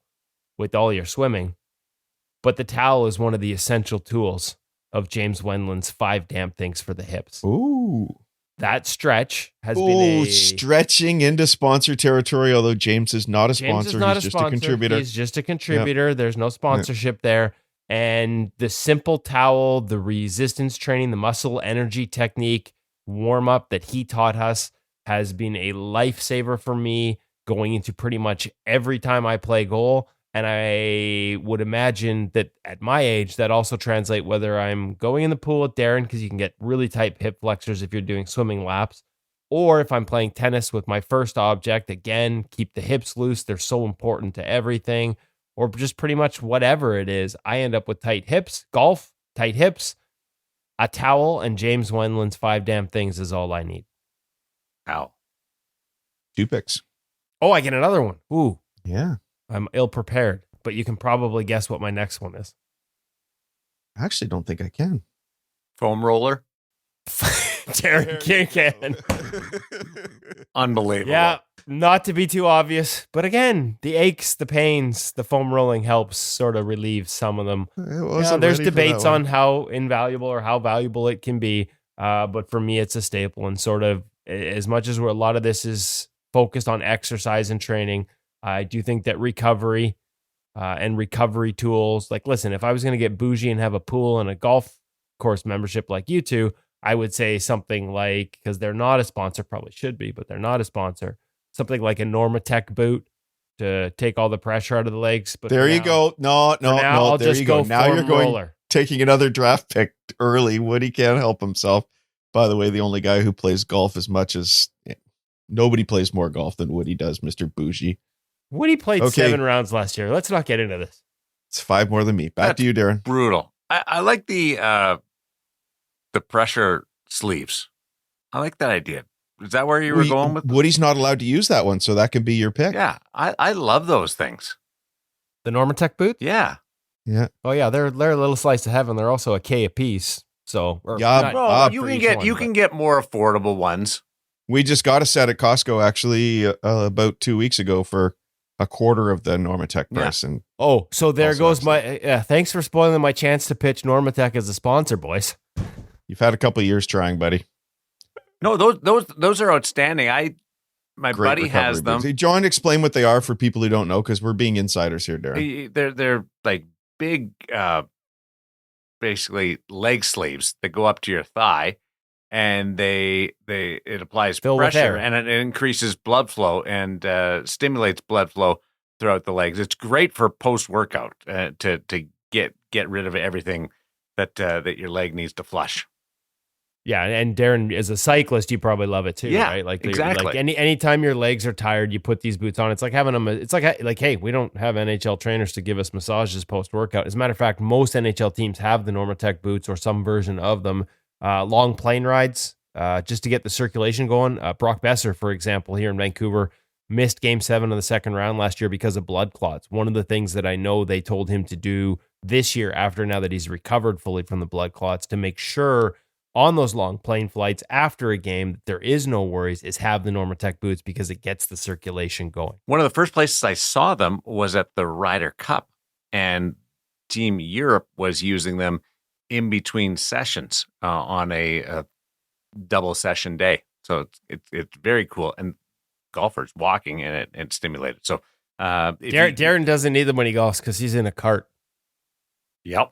with all your swimming, but the towel is one of the essential tools of James Wendland's 5 damp things for the hips. Ooh. That stretch has been stretching into sponsor territory, although James is not a sponsor. He's just a contributor. He's just a contributor. Yep. There's no sponsorship there. And the simple towel, the resistance training, the muscle energy technique warm up that he taught us has been a lifesaver for me going into pretty much every time I play goal. And I would imagine that at my age, that also translate whether I'm going in the pool with Darren, because you can get really tight hip flexors if you're doing swimming laps, or if I'm playing tennis with my first object, again, keep the hips loose. They're so important to everything. Or just pretty much whatever it is, I end up with tight hips, golf, tight hips, a towel, and James Wendland's 5 damn things is all I need. Ow. 2 picks. Oh, I get another one. Ooh. Yeah. I'm ill prepared, but you can probably guess what my next one is. I actually don't think I can. Foam roller. Darren can. Unbelievable. Yeah, not to be too obvious, but again, the aches, the pains, the foam rolling helps sort of relieve some of them. There's debates on how invaluable or how valuable it can be, but for me, it's a staple. And sort of as much as a lot of this is focused on exercise and training, I do think that recovery and recovery tools, like, listen, if I was going to get bougie and have a pool and a golf course membership like you two, I would say something like, because they're not a sponsor, probably should be, but they're not a sponsor, something like a Normatec boot to take all the pressure out of the legs. But there you go. No. I'll there just you go. Now you're going roller. Taking another draft pick early. Woody can't help himself. By the way, the only guy who plays golf as much as nobody plays more golf than Woody does, Mr. Bougie. Woody played 7 rounds last year. Let's not get into this. It's 5 more than me. Back to you, Darren. Brutal. I like the pressure sleeves. I like that idea. Is that where you were going with? Woody's not allowed to use that one, so that can be your pick. Yeah, I love those things. The Normatec boots? Yeah. Yeah. Oh yeah, they're a little slice of heaven. They're also a K a piece. So yeah, you can get more affordable ones. We just got a set at Costco actually about 2 weeks ago for a quarter of the Normatec price. And Oh, so there Also goes my. Thanks for spoiling my chance to pitch Normatec as a sponsor, boys. you've had a couple of years trying, buddy. No, those are outstanding. My Great buddy recovery has them. boots. Hey, John, explain what they are for people who don't know, because we're being insiders here, Darren. They're like big, basically leg sleeves that go up to your thigh, and it applies Fill with pressure air. and it increases blood flow and stimulates blood flow throughout the legs. It's great for post workout to get rid of everything that your leg needs to flush. Yeah, and Darren, as a cyclist, you probably love it too, Yeah, right? Like exactly. Like anytime your legs are tired, you put these boots on. It's like having them. It's like hey, we don't have NHL trainers to give us massages post workout. As a matter of fact, most NHL teams have the Normatec boots or some version of them. Long plane rides, just to get the circulation going. Brock Besser, for example, here in Vancouver, missed Game 7 of the second round last year because of blood clots. One of the things that I know they told him to do this year, now that he's recovered fully from the blood clots, to make sure on those long plane flights after a game that there is no worries, is have the Normatec boots because it gets the circulation going. One of the first places I saw them was at the Ryder Cup, and Team Europe was using them in between sessions on a double session day. So it's very cool, and golfers walking in it and stimulated. So Darren doesn't need them when he golfs because he's in a cart. Yep.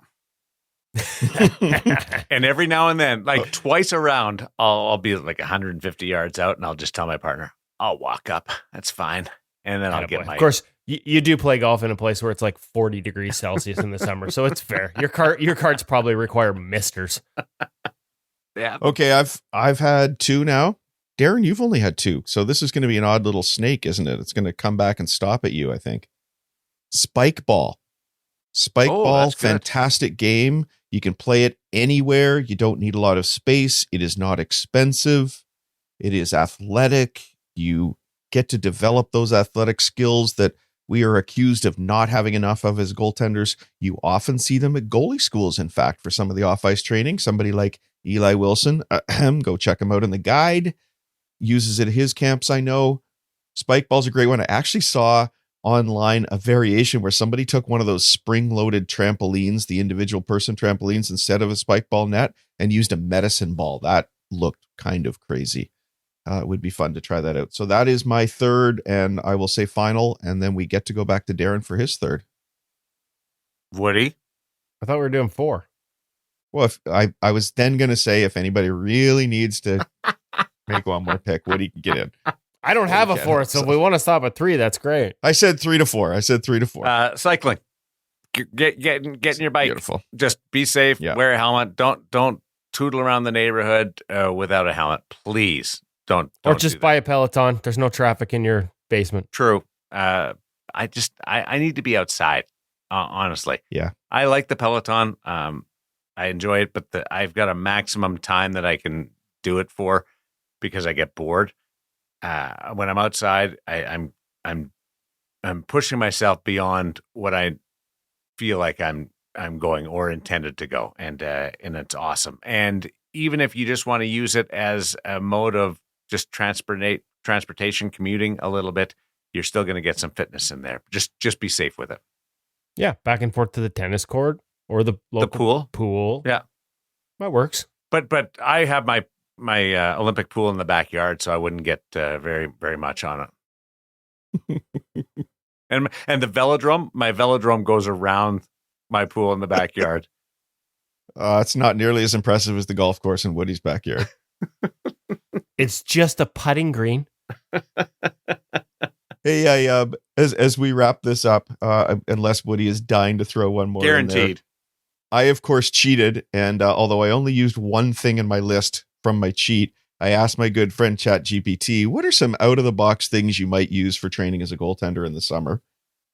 And every now and then, like twice around, I'll be like 150 yards out, and I'll just tell my partner, I'll walk up. That's fine. And then I'll get my... Of course, you do play golf in a place where it's like 40 degrees Celsius in the summer, so it's fair. Your carts probably require misters. Yeah. Okay, I've had 2 now. Darren, you've only had 2. So this is going to be an odd little snake, isn't it? It's going to come back and stop at you, I think. Spike ball. Spike ball, fantastic game. You can play it anywhere. You don't need a lot of space. It is not expensive. It is athletic. You get to develop those athletic skills that we are accused of not having enough of as goaltenders. You often see them at goalie schools, in fact, for some of the off-ice training. Somebody like Eli Wilson, go check him out in the guide, uses it at his camps, I know. Spike ball's a great one. I actually saw online a variation where somebody took one of those spring-loaded trampolines, the individual person trampolines, instead of a spike ball net, and used a medicine ball. That looked kind of crazy. It would be fun to try that out. So that is my third, and I will say final, and then we get to go back to Darren for his third. Woody? I thought we were doing 4. Well, if I was then going to say, if anybody really needs to make one more pick, Woody can get in. I don't have a 4th, so if we want to stop at 3, that's great. I said 3 to 4. Cycling. Get in your bike. Beautiful. Just be safe. Yeah. Wear a helmet. Don't tootle around the neighborhood without a helmet. Please don't Or just do buy a Peloton. There's no traffic in your basement. True. I need to be outside. Honestly. Yeah. I like the Peloton. I enjoy it, but I've got a maximum time that I can do it for because I get bored. When I'm outside, I'm pushing myself beyond what I feel like I'm going or intended to go, and it's awesome. And even if you just want to use it as a mode of just transportation, commuting a little bit, you're still going to get some fitness in there. Just be safe with it. Yeah, back and forth to the tennis court or the local pool. Yeah, that works. But I have my Olympic pool in the backyard, so I wouldn't get very, very much on it. and the velodrome, my velodrome goes around my pool in the backyard. It's not nearly as impressive as the golf course in Woody's backyard. It's just a putting green. Hey, as we wrap this up, unless Woody is dying to throw one more, guaranteed. In there, I of course cheated, and although I only used one thing in my list from my cheat, I asked my good friend ChatGPT, what are some out-of-the-box things you might use for training as a goaltender in the summer?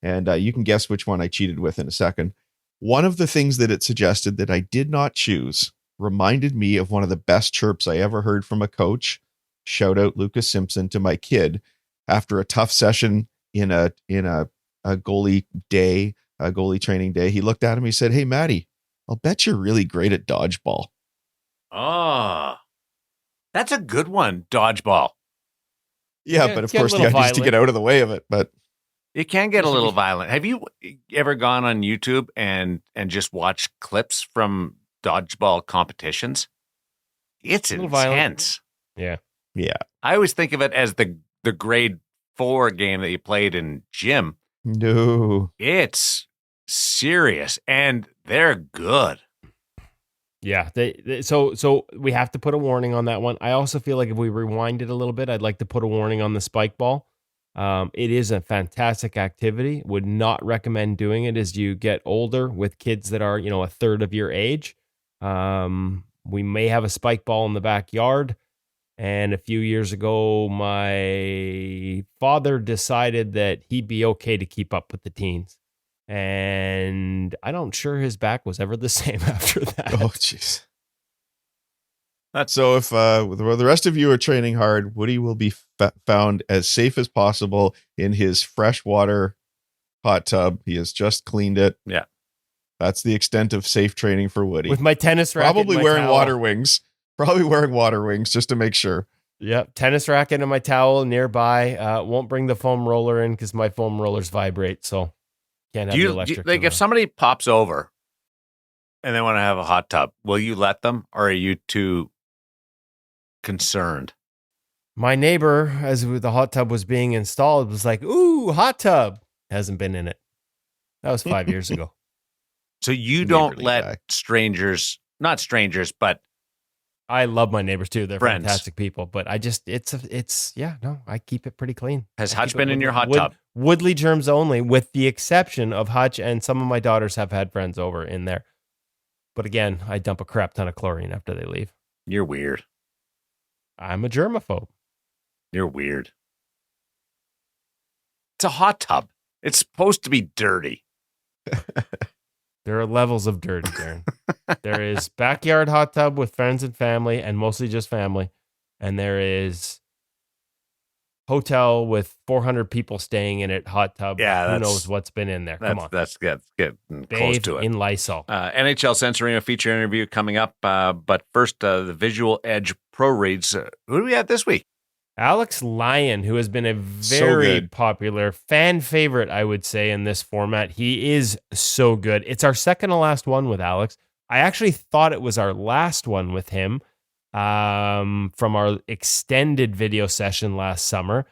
And you can guess which one I cheated with in a second. One of the things that it suggested that I did not choose reminded me of one of the best chirps I ever heard from a coach. Shout out Lucas Simpson to my kid after a tough session in a goalie day, a goalie training day. He looked at him. He said, "Hey, Matty, I'll bet you're really great at dodgeball." Oh, that's a good one. Dodgeball. Yeah, Yeah, but of get a course the little idea is to violent. get out of the way of it. But It can get a little violent. Have you ever gone on YouTube and just watched clips from dodgeball competitions? It's A little violent. intense. Yeah. yeah, I always think of it as the grade 4 game that you played in gym. no. It's serious, and they're good. Yeah, so we have to put a warning on that one. I also feel like if we rewind it a little bit, I'd like to put a warning on the spike ball. It is a fantastic activity. Would not recommend doing it as you get older with kids that are, a third of your age. We may have a spike ball in the backyard. And a few years ago, my father decided that he'd be okay to keep up with the teens. And I don't sure his back was ever the same after that. Oh, jeez. So if the rest of you are training hard, Woody will be found as safe as possible in his freshwater hot tub. He has just cleaned it. Yeah. That's the extent of safe training for Woody. With my tennis racket. Probably and my wearing towel. water wings. Probably wearing water wings just to make sure. Yep. Tennis racket and my towel nearby. Won't bring the foam roller in because my foam rollers vibrate. So can't have the electric. Like if somebody pops over and they want to have a hot tub, will you let them, or are you too concerned? My neighbor, as the hot tub was being installed, was like, "Ooh, hot tub." Hasn't been in it. That was 5 years ago. So you don't Neighborly let guy. strangers, not strangers, but I love my neighbors too. They're friends. fantastic people, but I just, I keep it pretty clean. Has I Hutch keep been it in your hot tub? Woodley germs only, with the exception of Hutch, and some of my daughters have had friends over in there. But again, I dump a crap ton of chlorine after they leave. You're weird. I'm a germaphobe. You're weird. It's a hot tub. It's supposed to be dirty. There are levels of dirty, Darren. There is backyard hot tub with friends and family, and mostly just family. And there is hotel with 400 people staying in it, hot tub. Yeah, who knows what's been in there? Come on. That's getting close Bathe to it. in Lysol. NHL Sense Arena feature interview coming up. But first, the Visual Edge Pro Reads. Who do we have this week? Alex Lyon, who has been a very popular fan favorite, I would say, in this format. He is so good. It's our second to last one with Alex. I actually thought it was our last one with him from our extended video session last summer.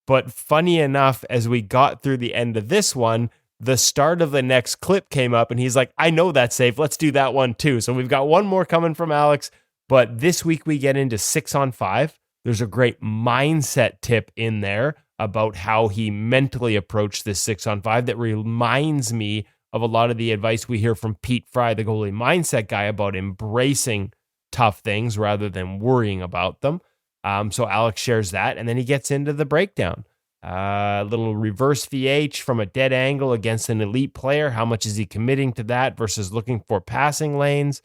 But funny enough, as we got through the end of this one, the start of the next clip came up and he's like, I know that's safe. Let's do that one too. So we've got one more coming from Alex. But this week we get into 6-on-5. There's a great mindset tip in there about how he mentally approached this 6-on-5 that reminds me of a lot of the advice we hear from Pete Fry, the goalie mindset guy, about embracing tough things rather than worrying about them. So Alex shares that, and then he gets into the breakdown. A little reverse VH from a dead angle against an elite player. How much is he committing to that versus looking for passing lanes?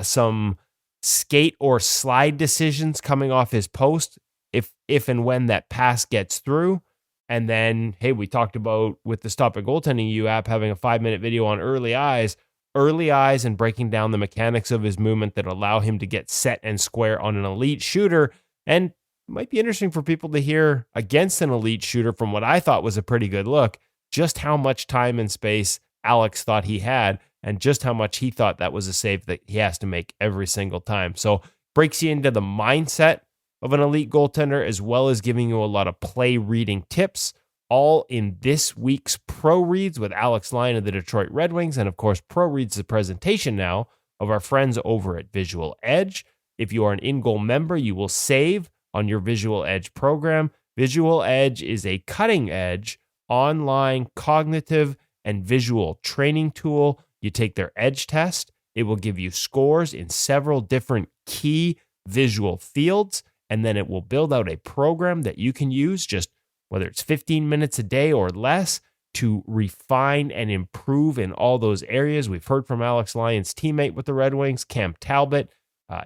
Some skate or slide decisions coming off his post if and when that pass gets through. And then, hey, we talked about with the Stop at Goaltending U app having a 5-minute video on early eyes and breaking down the mechanics of his movement that allow him to get set and square on an elite shooter. And it might be interesting for people to hear against an elite shooter from what I thought was a pretty good look, just how much time and space Alex thought he had and just how much he thought that was a save that he has to make every single time. So breaks you into the mindset of an elite goaltender, as well as giving you a lot of play reading tips, all in this week's Pro Reads with Alex Lyon of the Detroit Red Wings. And of course, Pro Reads is a presentation now of our friends over at Visual Edge. If you are an InGoal member, you will save on your Visual Edge program. Visual Edge is a cutting edge online cognitive and visual training tool. You take their Edge test. It will give you scores in several different key visual fields, and then it will build out a program that you can use, just whether it's 15 minutes a day or less, to refine and improve in all those areas. We've heard from Alex Lyon's teammate with the Red Wings, Cam Talbot,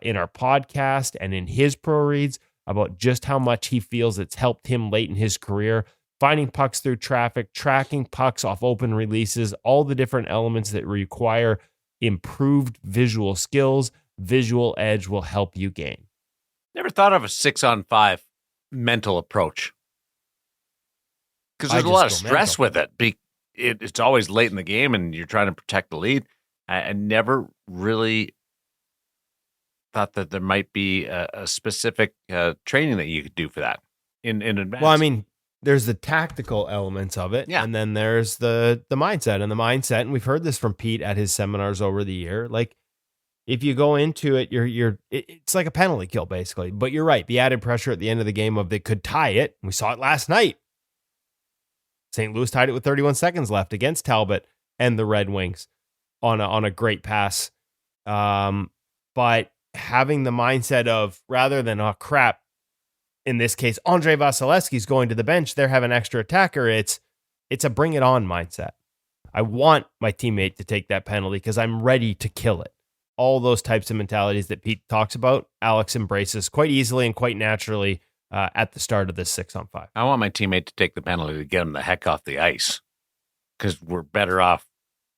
in our podcast and in his Pro Reads about just how much he feels it's helped him late in his career, finding pucks through traffic, tracking pucks off open releases, all the different elements that require improved visual skills. Visual Edge will help you gain. Never thought of a 6-on-5 mental approach. Because there's a lot of stress with it. It's always late in the game and you're trying to protect the lead. I never really thought that there might be a specific training that you could do for that in advance. Well, I mean, there's the tactical elements of it, and then there's the mindset. And the mindset, and we've heard this from Pete at his seminars over the year. Like, if you go into it, it's like a penalty kill basically. But you're right, the added pressure at the end of the game of they could tie it. We saw it last night. St. Louis tied it with 31 seconds left against Talbot and the Red Wings on a great pass. But having the mindset of, rather than, oh crap, in this case, Andre Vasilevsky's going to the bench, they're having an extra attacker. It's a bring it on mindset. I want my teammate to take that penalty because I'm ready to kill it. All those types of mentalities that Pete talks about, Alex embraces quite easily and quite naturally at the start of this 6-on-5. I want my teammate to take the penalty to get him the heck off the ice because we're better off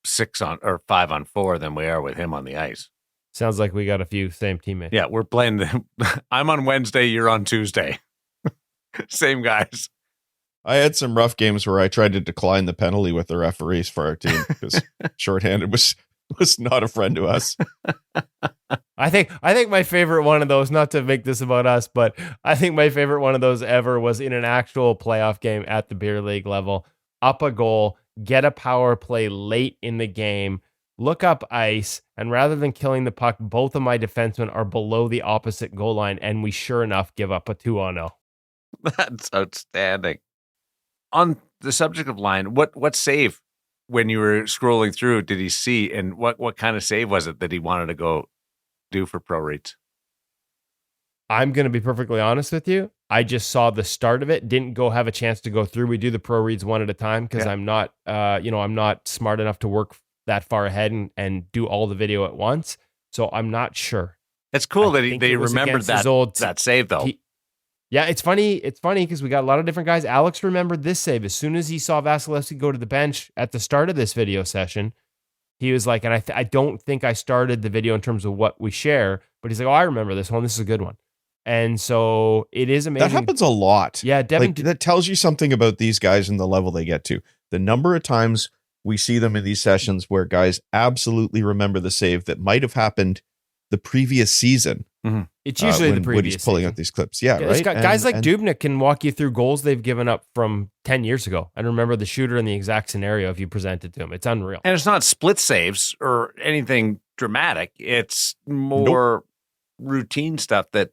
5-on-4 than we are with him on the ice. Sounds like we got a few same teammates. Yeah, we're playing I'm on Wednesday, you're on Tuesday. Same guys. I had some rough games where I tried to decline the penalty with the referees for our team because shorthanded was not a friend to us. I think my favorite one of those, not to make this about us, but I think my favorite one of those ever was in an actual playoff game at the beer league level. Up a goal, get a power play late in the game, look up ice, and rather than killing the puck, both of my defensemen are below the opposite goal line, and we sure enough give up a 2-on-0. That's outstanding. On the subject of line, what save when you were scrolling through did he see, and what kind of save was it that he wanted to go do for pro reads? I'm going to be perfectly honest with you. I just saw the start of it, didn't go have a chance to go through. We do the pro reads one at a time because I'm not, I'm not smart enough to work that far ahead and do all the video at once. So I'm not sure. It's cool that they remembered that save though. Yeah, it's funny. It's funny because we got a lot of different guys. Alex remembered this save as soon as he saw Vasilevsky go to the bench at the start of this video session. He was like, and I don't think I started the video in terms of what we share, but he's like, oh, I remember this one. This is a good one. And so it is amazing. That happens a lot. Yeah, Devin. That tells you something about these guys and the level they get to. The number of times we see them in these sessions where guys absolutely remember the save that might have happened the previous season. Mm-hmm. It's usually the previous when he's pulling out these clips. Yeah, right? Guys like Dubnyk can walk you through goals they've given up from 10 years ago and remember the shooter in the exact scenario if you present it to him. It's unreal. And it's not split saves or anything dramatic. It's more routine stuff that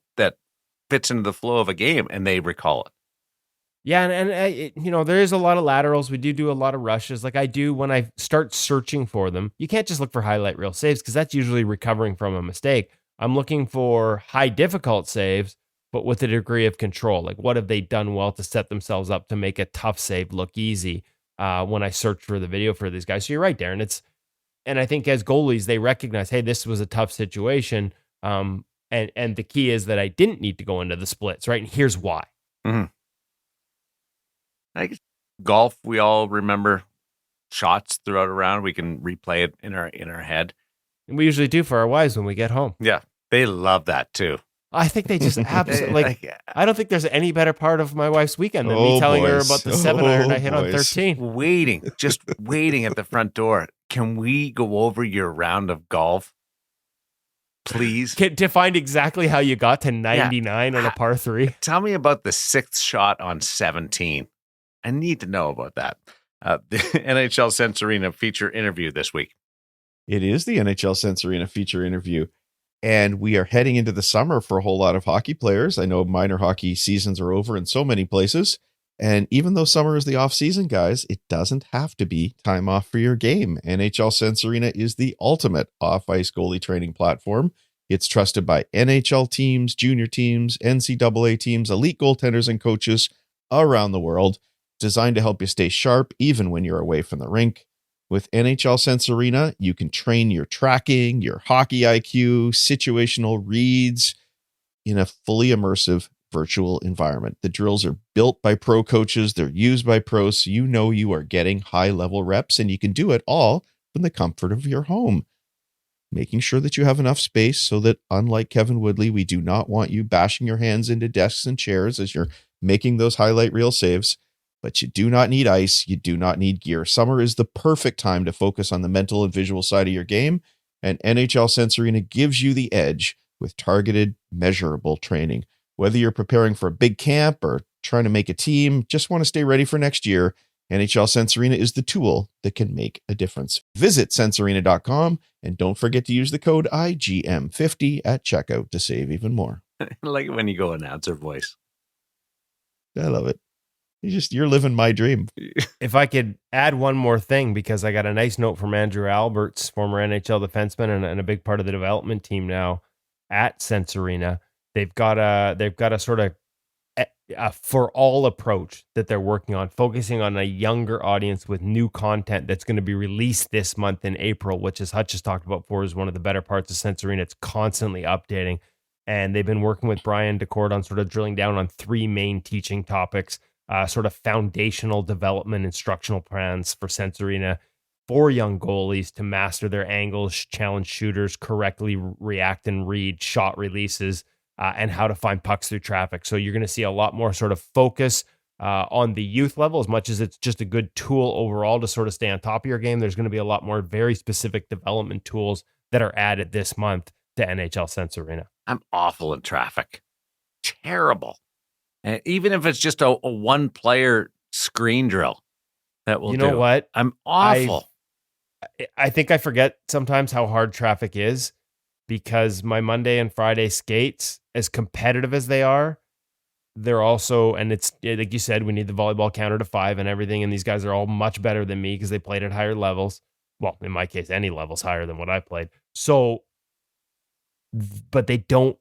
fits into the flow of a game, and they recall it. Yeah, and there is a lot of laterals. We do a lot of rushes. Like I do when I start searching for them. You can't just look for highlight reel saves because that's usually recovering from a mistake. I'm looking for high difficult saves, but with a degree of control. Like what have they done well to set themselves up to make a tough save look easy when I search for the video for these guys. So you're right, Darren. And I think as goalies, they recognize, hey, this was a tough situation. And the key is that I didn't need to go into the splits, right? And here's why. Mm-hmm. I guess golf, we all remember shots throughout a round. We can replay it in our head. And we usually do for our wives when we get home. Yeah, they love that too. I think they just absolutely I don't think there's any better part of my wife's weekend than me telling her about the 7-iron I hit on 13. Just waiting at the front door. Can we go over your round of golf? Please. To find exactly how you got to 99 on a par 3. Tell me about the 6th shot on 17. I need to know about that. The NHL Sense Arena feature interview this week. It is the NHL Sense Arena feature interview. And we are heading into the summer for a whole lot of hockey players. I know minor hockey seasons are over in so many places. And even though summer is the off season, guys, it doesn't have to be time off for your game. NHL Sense Arena is the ultimate off-ice goalie training platform. It's trusted by NHL teams, junior teams, NCAA teams, elite goaltenders, and coaches around the world, designed to help you stay sharp even when you're away from the rink. With NHL Sense Arena, you can train your tracking, your hockey IQ, situational reads in a fully immersive virtual environment. The drills are built by pro coaches. They're used by pros, so you know you are getting high-level reps, and you can do it all from the comfort of your home. Making sure that you have enough space so that, unlike Kevin Woodley, we do not want you bashing your hands into desks and chairs as you're making those highlight reel saves. But you do not need ice. You do not need gear. Summer is the perfect time to focus on the mental and visual side of your game. And NHL Sense Arena gives you the edge with targeted, measurable training. Whether you're preparing for a big camp or trying to make a team, just want to stay ready for next year, NHL Sense Arena is the tool that can make a difference. Visit sensearena.com and don't forget to use the code IGM50 at checkout to save even more. I like it when you go announcer voice. I love it. You're living my dream. If I could add one more thing, because I got a nice note from Andrew Alberts, former NHL defenseman and a big part of the development team now at Sense Arena. They've got a sort of a for all approach that they're working on, focusing on a younger audience with new content that's going to be released this month in April, which, as Hutch has talked about before, is one of the better parts of Sense Arena. It's constantly updating. And they've been working with Brian DeCord on sort of drilling down on three main teaching topics, sort of foundational development instructional plans for Sense Arena for young goalies to master their angles, challenge shooters, correctly react and read shot releases, and how to find pucks through traffic. So you're going to see a lot more sort of focus on the youth level, as much as it's just a good tool overall to sort of stay on top of your game. There's going to be a lot more very specific development tools that are added this month to NHL Sense Arena. I'm awful in traffic. Terrible. And even if it's just a one player screen drill, that will You know do. what? I'm awful. I think I forget sometimes how hard traffic is, because my Monday and Friday skates, as competitive as they are, they're also, and it's like you said, we need the volleyball counter to 5 and everything. And these guys are all much better than me because they played at higher levels. Well, in my case, any levels higher than what I played. So, but they don't,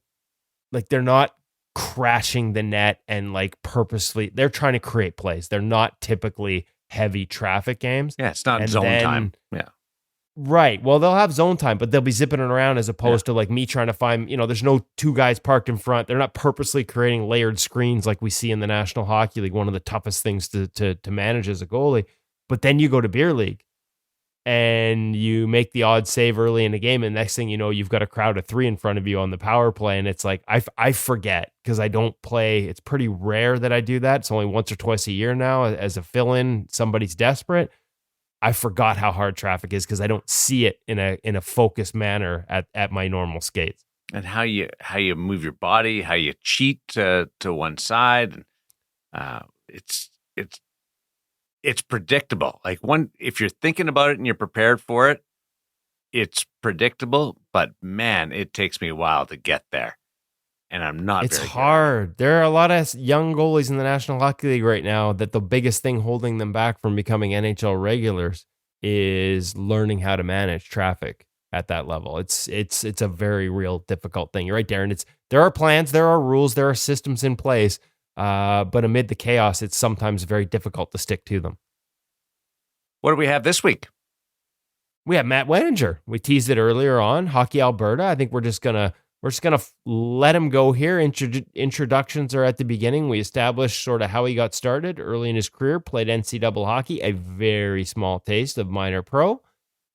like, they're not crashing the net and like purposely, they're trying to create plays. They're not typically heavy traffic games. Yeah, it's not And zone then- time. Yeah. Right. Well, they'll have zone time, but they'll be zipping it around as opposed to like me trying to find, there's no two guys parked in front. They're not purposely creating layered screens like we see in the National Hockey League, one of the toughest things to manage as a goalie. But then you go to beer league and you make the odd save early in the game. And next thing you know, you've got a crowd of 3 in front of you on the power play. And it's like, I forget because I don't play. It's pretty rare that I do that. It's only once or twice a year now as a fill-in. Somebody's desperate. I forgot how hard traffic is because I don't see it in a focused manner at my normal skates. And how you move your body, how you cheat to one side. It's predictable. Like if you're thinking about it and you're prepared for it, it's predictable. But man, it takes me a while to get there, and I'm not. It's very hard. There are a lot of young goalies in the National Hockey League right now that the biggest thing holding them back from becoming NHL regulars is learning how to manage traffic at that level. It's a very real difficult thing. You're right, Darren. There are plans, there are rules, there are systems in place, but amid the chaos, it's sometimes very difficult to stick to them. What do we have this week? We have Matt Weninger. We teased it earlier on. Hockey Alberta. I think we're just gonna let him go here. Introductions are at the beginning. We established sort of how he got started early in his career, played NCAA hockey, a very small taste of minor pro,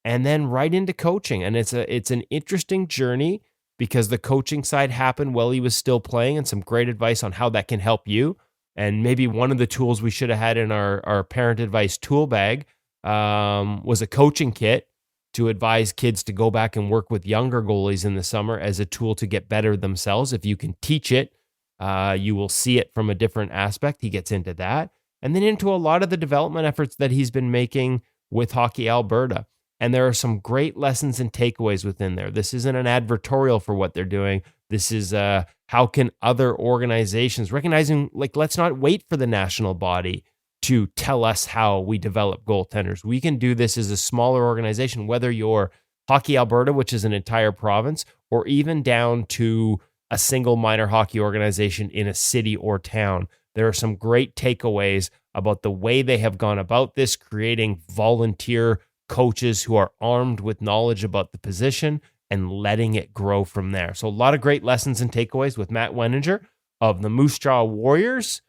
and then right into coaching. And it's an interesting journey because the coaching side happened while he was still playing, and some great advice on how that can help you. And maybe one of the tools we should have had in our parent advice tool bag was a coaching kit to advise kids to go back and work with younger goalies in the summer as a tool to get better themselves. If you can teach it, you will see it from a different aspect. He gets into that. And then into a lot of the development efforts that he's been making with Hockey Alberta. And there are some great lessons and takeaways within there. This isn't an advertorial for what they're doing. This is how can other organizations, recognizing, like, let's not wait for the national body to tell us how we develop goaltenders. We can do this as a smaller organization, whether you're Hockey Alberta, which is an entire province, or even down to a single minor hockey organization in a city or town. There are some great takeaways about the way they have gone about this, creating volunteer coaches who are armed with knowledge about the position and letting it grow from there. So a lot of great lessons and takeaways with Matt Weninger of the Moose Jaw Warriors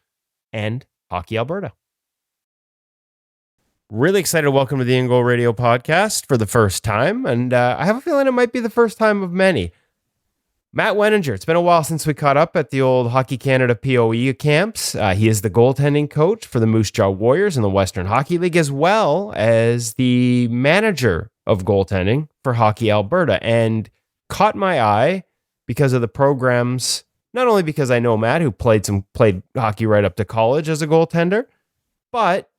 and Hockey Alberta. Really excited to welcome to the InGoal Radio podcast for the first time. And I have a feeling it might be the first time of many. Matt Weninger. It's been a while since we caught up at the old Hockey Canada POE camps. He is the goaltending coach for the Moose Jaw Warriors in the Western Hockey League, as well as the manager of goaltending for Hockey Alberta, and caught my eye because of the programs. Not only because I know Matt, who played hockey right up to college as a goaltender, but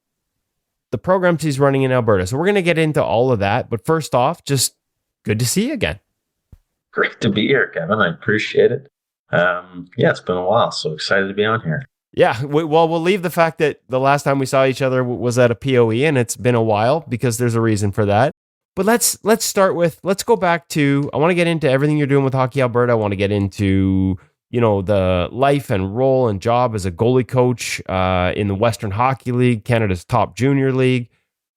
the programs he's running in Alberta. So we're going to get into all of that. But first off, just good to see you again. Great to be here, Kevin. I appreciate it. It's been a while, so excited to be on here. Yeah, we'll leave the fact that the last time we saw each other was at a POE, and it's been a while because there's a reason for that. But let's go back to, I want to get into everything you're doing with Hockey Alberta. I want to get into, the life and role and job as a goalie coach in the Western Hockey League, Canada's top junior league.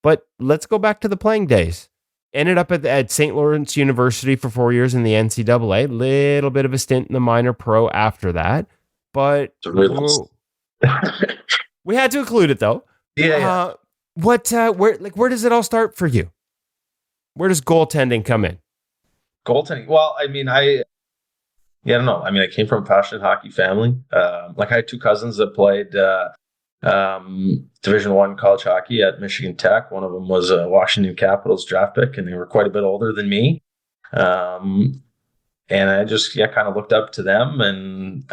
But let's go back to the playing days. Ended up at St. Lawrence University for 4 years in the NCAA. Little bit of a stint in the minor pro after that, but we had to include it though. Yeah. Where does it all start for you? Where does goaltending come in? Goaltending. Well, I don't know. I came from a passionate hockey family. I had two cousins that played Division I college hockey at Michigan Tech. One of them was a Washington Capitals draft pick, and they were quite a bit older than me. And I just kind of looked up to them, and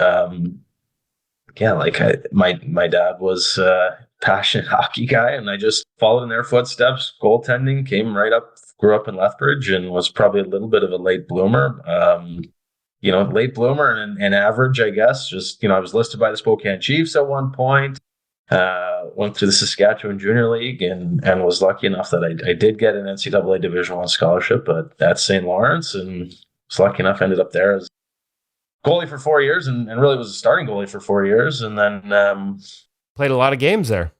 my dad was a passionate hockey guy, and I just followed in their footsteps. Goaltending, came right up, grew up in Lethbridge, and was probably a little bit of a late bloomer. Late bloomer and average, I guess. Just, I was listed by the Spokane Chiefs at one point. Went through the Saskatchewan Junior League and was lucky enough that I did get an NCAA Division I scholarship at St. Lawrence, and was lucky enough ended up there as goalie for 4 years and really was a starting goalie for 4 years, and then played a lot of games there.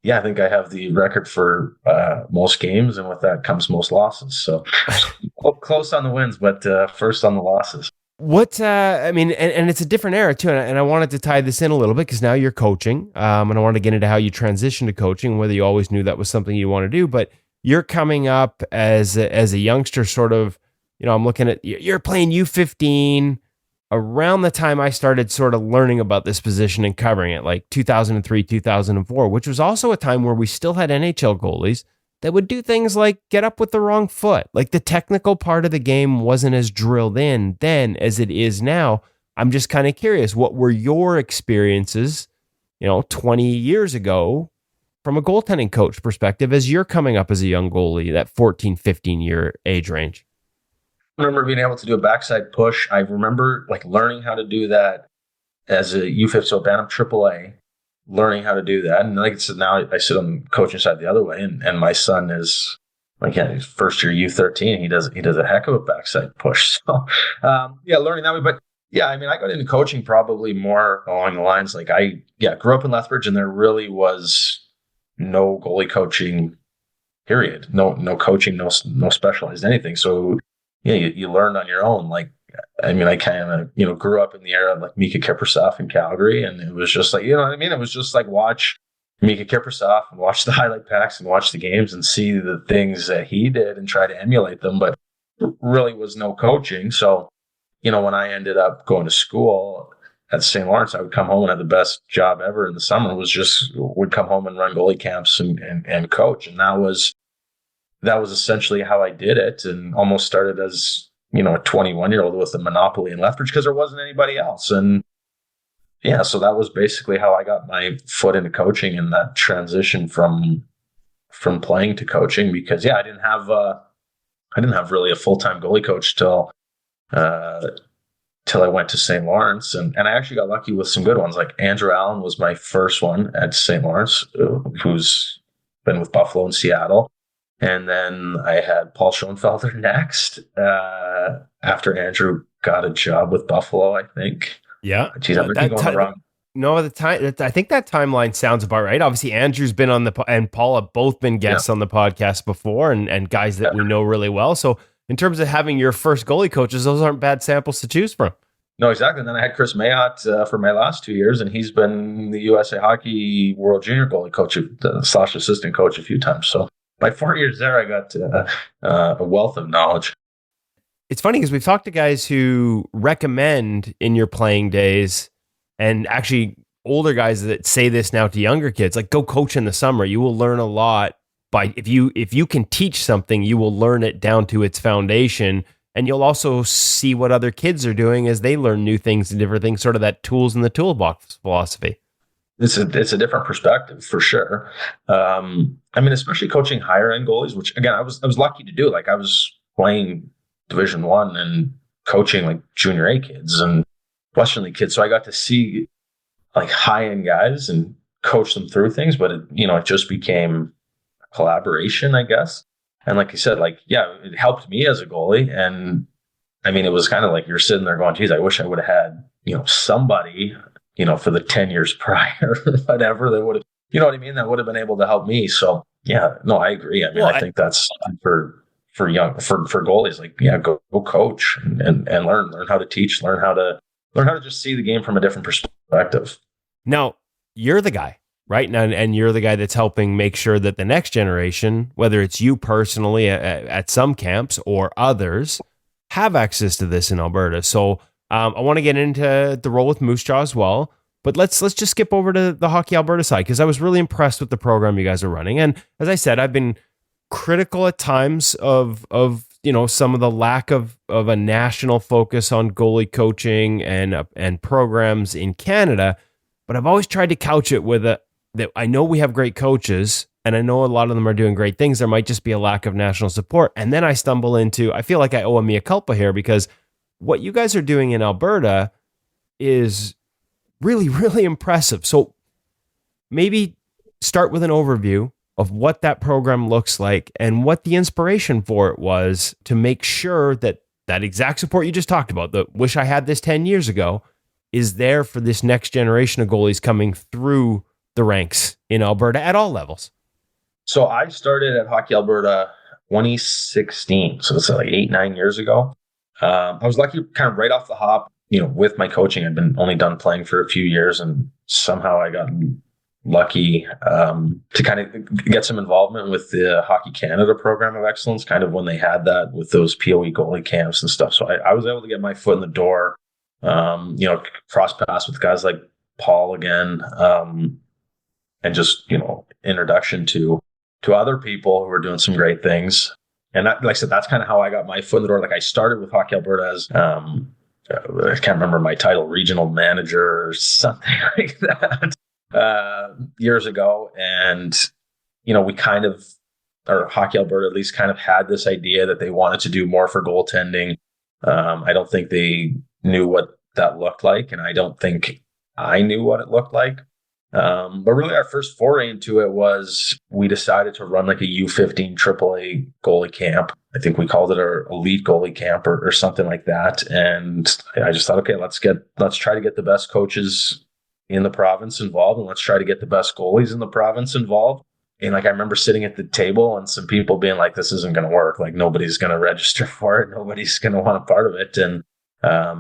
Yeah, I think I have the record for most games, and with that comes most losses. So close on the wins, but first on the losses. And it's a different era too, and I wanted to tie this in a little bit because now you're coaching, and I wanted to get into how you transitioned to coaching, whether you always knew that was something you want to do, but you're coming up as a youngster, sort of, I'm looking at, you're playing U15 around the time I started sort of learning about this position and covering it, like 2003, 2004, which was also a time where we still had NHL goalies that would do things like get up with the wrong foot. Like the technical part of the game wasn't as drilled in then as it is now. I'm just kind of curious, what were your experiences, 20 years ago from a goaltending coach perspective as you're coming up as a young goalie, that 14, 15 year age range? I remember being able to do a backside push. I remember learning how to do that as a U15, so Bantam AAA. Learning how to do that, and like I said, now I sit on the coaching side the other way, and my son is he's first year U13. He does a heck of a backside push. So learning that way. But I got into coaching probably more along the lines I grew up in Lethbridge, and there really was no goalie coaching. Period. No coaching. No specialized anything. So you learned on your own. I kind of, grew up in the era of Mika Kiprasov in Calgary, and it was just it was just watch Mika Kiprasov and watch the highlight packs and watch the games and see the things that he did and try to emulate them, but really was no coaching. So, when I ended up going to school at St. Lawrence, I would come home and have the best job ever in the summer would come home and run goalie camps and coach. And that was essentially how I did it, and almost started as, a 21-year-old with a monopoly in Lethbridge because there wasn't anybody else. And so that was basically how I got my foot into coaching, and that transition from playing to coaching, because I didn't have really a full-time goalie coach till I went to St. Lawrence, and I actually got lucky with some good ones. Like Andrew Allen was my first one at St. Lawrence, who's been with Buffalo and Seattle. And then I had Paul Schoenfelder next, after Andrew got a job with Buffalo, I think. Yeah. Geez, I'm going wrong. No, I think that timeline sounds about right. Obviously, Andrew's been on and Paul have both been guests on the podcast before, and guys that we know really well. So in terms of having your first goalie coaches, those aren't bad samples to choose from. No, exactly. And then I had Chris Mayotte for my last 2 years, and he's been the USA Hockey World Junior goalie coach / assistant coach a few times. So by 4 years there, I got a wealth of knowledge. it's funny because we've talked to guys who recommend in your playing days, and actually older guys that say this now to younger kids, like, go coach in the summer. You will learn a lot by if you can teach something, you will learn it down to its foundation. And you'll also see what other kids are doing as they learn new things and different things, sort of that tools in the toolbox philosophy. It's a different perspective for sure. I mean, especially coaching higher end goalies, which again, I was lucky to do. Like, I was playing Division 1 and coaching like junior A kids and Western League kids. So I got to see like high end guys and coach them through things, but it just became a collaboration, I guess. And like you said, like, yeah, it helped me as a goalie. And I mean, it was kind of like you're sitting there going, geez, I wish I would have had, somebody, for the 10 years prior, or whatever, that would have, you know what I mean? That would have been able to help me. So yeah, no, I agree. I mean, I think that's for goalies, like, yeah, go coach and learn how to teach, learn how to just see the game from a different perspective. Now, you're the guy, right? Now, and you're the guy that's helping make sure that the next generation, whether it's you personally at some camps or others, have access to this in Alberta. So I want to get into the role with Moose Jaw as well, but let's just skip over to the Hockey Alberta side, because I was really impressed with the program you guys are running. And as I said, I've been critical at times of some of the lack of a national focus on goalie coaching and programs in Canada. But I've always tried to couch it with that I know we have great coaches, and I know a lot of them are doing great things. There might just be a lack of national support. And then I stumble into, I feel like I owe a mea culpa here, because what you guys are doing in Alberta is really, really impressive. So maybe start with an overview of what that program looks like and what the inspiration for it was to make sure that exact support you just talked about, the wish I had this 10 years ago, is there for this next generation of goalies coming through the ranks in Alberta at all levels. So I started at Hockey Alberta 2016. So it's like 8-9 years ago. I was lucky kind of right off the hop, with my coaching. I'd been only done playing for a few years, and somehow I got lucky to kind of get some involvement with the Hockey Canada Program of Excellence, kind of when they had that with those POE goalie camps and stuff. So I was able to get my foot in the door, cross paths with guys like Paul again, and just, introduction to other people who were doing some great things. And that, like I said, that's kind of how I got my foot in the door. Like, I started with Hockey Alberta as, I can't remember my title, regional manager or something like that, years ago. And, we kind of, or Hockey Alberta at least, kind of had this idea that they wanted to do more for goaltending. I don't think they knew what that looked like, and I don't think I knew what it looked like. But really, our first foray into it was we decided to run like a U15 AAA goalie camp. I think we called it our elite goalie camp or something like that. And I just thought, okay, let's try to get the best coaches in the province involved, and let's try to get the best goalies in the province involved. And like, I remember sitting at the table and some people being like, this isn't going to work. Like, nobody's going to register for it. Nobody's going to want a part of it. And, I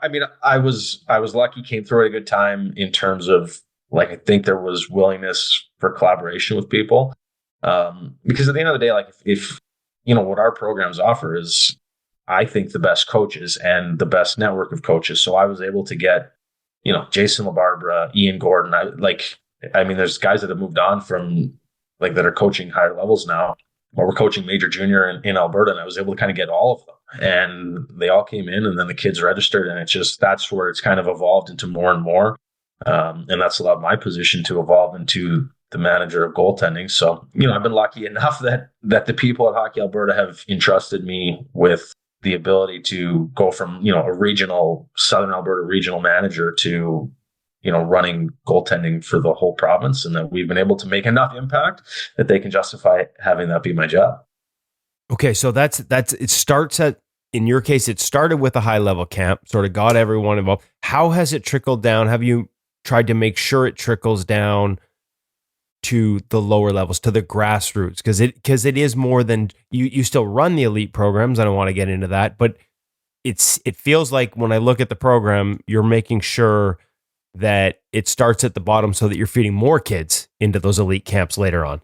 mean, I was lucky, came through at a good time in terms of, like, I think there was willingness for collaboration with people. Because at the end of the day, like, if what our programs offer is, I think, the best coaches and the best network of coaches. So I was able to get, Jason LaBarbera, Ian Gordon. I mean, there's guys that have moved on from, like, that are coaching higher levels now, or we're coaching major junior in Alberta. And I was able to kind of get all of them, and they all came in, and then the kids registered. And that's where it's kind of evolved into more and more. And that's allowed my position to evolve into the manager of goaltending. So, I've been lucky enough that the people at Hockey Alberta have entrusted me with the ability to go from, a regional Southern Alberta regional manager to, running goaltending for the whole province, and that we've been able to make enough impact that they can justify having that be my job. Okay. So that's, it starts at, in your case, it started with a high level camp, sort of got everyone involved. How has it trickled down? Have you tried to make sure it trickles down to the lower levels, to the grassroots? Because it is more than you still run the elite programs. I don't want to get into that, but it feels like when I look at the program, you're making sure that it starts at the bottom so that you're feeding more kids into those elite camps later on.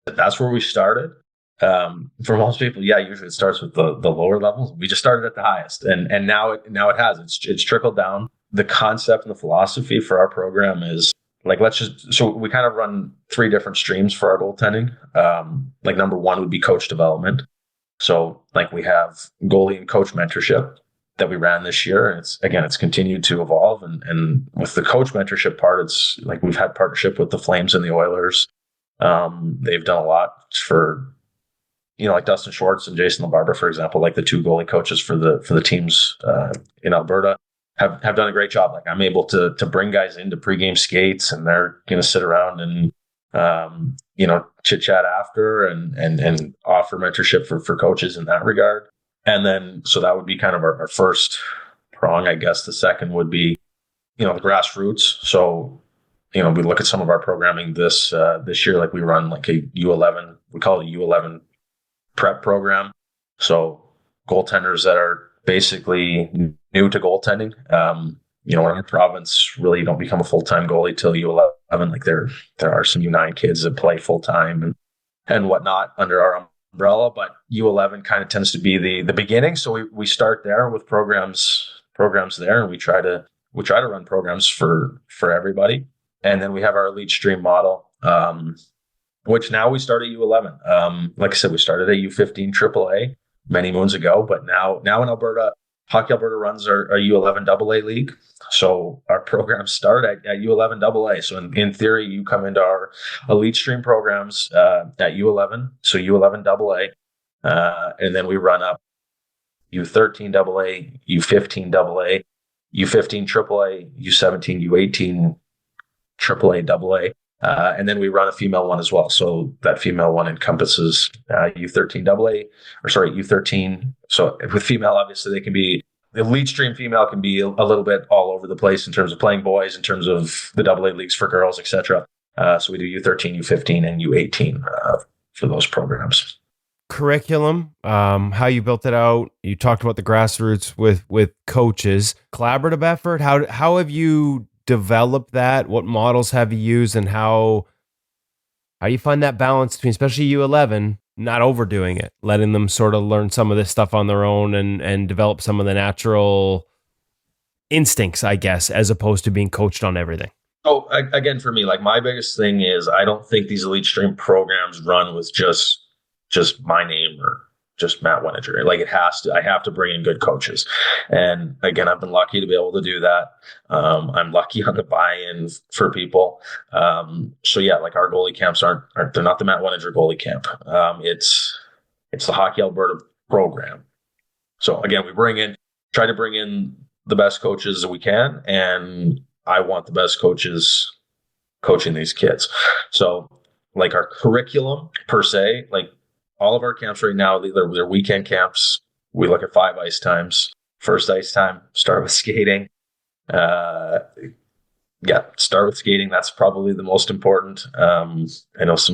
That's where we started. For most people, yeah, usually it starts with the lower levels. We just started at the highest, and now it has it's trickled down. The concept and the philosophy for our program is like, so we kind of run three different streams for our goaltending. Like number one would be coach development. So like we have goalie and coach mentorship that we ran this year, and it's continued to evolve. And with the coach mentorship part, it's like we've had partnership with the Flames and the Oilers. They've done a lot for, like Dustin Schwartz and Jason LaBarbera, for example, like the two goalie coaches for the teams in Alberta have done a great job. Like I'm able to bring guys into pregame skates, and they're going to sit around and chit chat after and offer mentorship for coaches in that regard. And then so that would be kind of our first prong, I guess. The second would be the grassroots. So we look at some of our programming this year. Like we run like a U11, we call it a U11 prep program. So goaltenders that are basically new to goaltending. In our province, really you don't become a full-time goalie till U11. Like there are some U9 kids that play full-time and whatnot under our umbrella, but U11 kind of tends to be the beginning. So we start there with programs there, and we try to run programs for everybody. And then we have our elite stream model, which now we start at U11. Like I said, we started at U15 AAA many moons ago, but now in Alberta, Hockey Alberta runs our U11 AA league. So our programs start at U11 AA. So in theory, you come into our elite stream programs at U11, so U11 AA, and then we run up U13 AA, U15 AA, U15 AAA, U17, U18 AAA AA. And then we run a female one as well. So that female one encompasses U13 AA, U13. So with female, obviously they can be, the elite stream female can be a little bit all over the place in terms of playing boys, in terms of the AA leagues for girls, etc. So we do U13, U15, and U18 for those programs. Curriculum, how you built it out. You talked about the grassroots with coaches. Collaborative effort. How have you developed that? What models have you used, and how you find that balance between, especially U11, not overdoing it, letting them sort of learn some of this stuff on their own and develop some of the natural instincts, I guess, as opposed to being coached on everything? So again, for me, like my biggest thing is I don't think these elite stream programs run with just my name or just Matt Weninger. Like I have to bring in good coaches. And again, I've been lucky to be able to do that. I'm lucky on the buy-in for people. So yeah, like our goalie camps they're not the Matt Weninger goalie camp. It's the Hockey Alberta program. So again, try to bring in the best coaches that we can. And I want the best coaches coaching these kids. So like our curriculum per se, like all of our camps right now, they're weekend camps. We look at 5 ice times. First ice time, start with skating. Start with skating. That's probably the most important. I know it's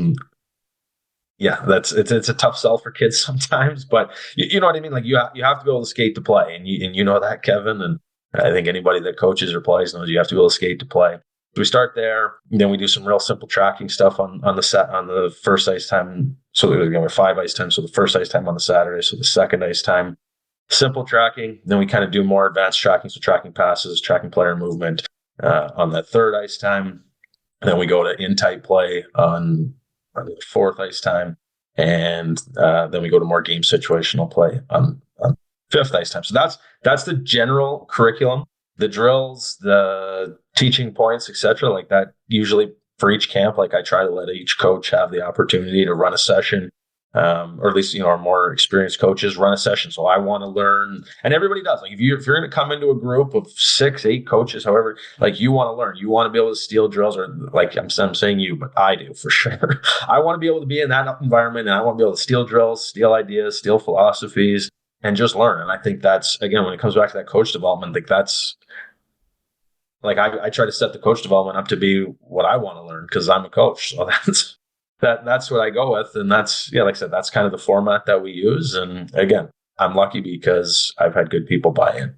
a tough sell for kids sometimes, but you know what I mean? Like you have to be able to skate to play, and you know that, Kevin, and I think anybody that coaches or plays knows you have to be able to skate to play. We start there, then we do some real simple tracking stuff on the first ice time. So we have 5 ice times. So the first ice time on the Saturday, so the second ice time, simple tracking. Then we kind of do more advanced tracking, so tracking passes, tracking player movement on that third ice time. And then we go to in-tight play on the fourth ice time, and then we go to more game situational play on fifth ice time. So that's the general curriculum. The drills, the teaching points, etc., like that. Usually for each camp, like I try to let each coach have the opportunity to run a session, or at least our more experienced coaches run a session. So I want to learn, and everybody does. Like if you're going to come into a group of 6, 8 coaches, however, like you want to learn, you want to be able to steal drills, or like I'm saying you, but I do for sure. I want to be able to be in that environment, and I want to be able to steal drills, steal ideas, steal philosophies, and just learn. And I think that's, again, when it comes back to that coach development, like that's. Like I try to set the coach development up to be what I want to learn because I'm a coach. So that's what I go with. And that's, like I said, that's kind of the format that we use. And again, I'm lucky because I've had good people buy in.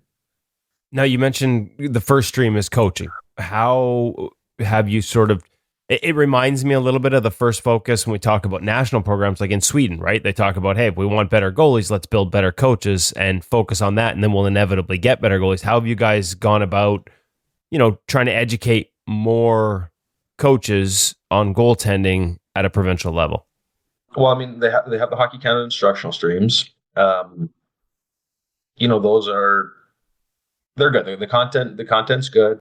Now you mentioned the first stream is coaching. How have you sort of It reminds me a little bit of the first focus when we talk about national programs, like in Sweden, right? They talk about, hey, if we want better goalies, let's build better coaches and focus on that, and then we'll inevitably get better goalies. How have you guys gone about, trying to educate more coaches on goaltending at a provincial level? Well, I mean, they have the Hockey Canada instructional streams. Those they're good. The content's good.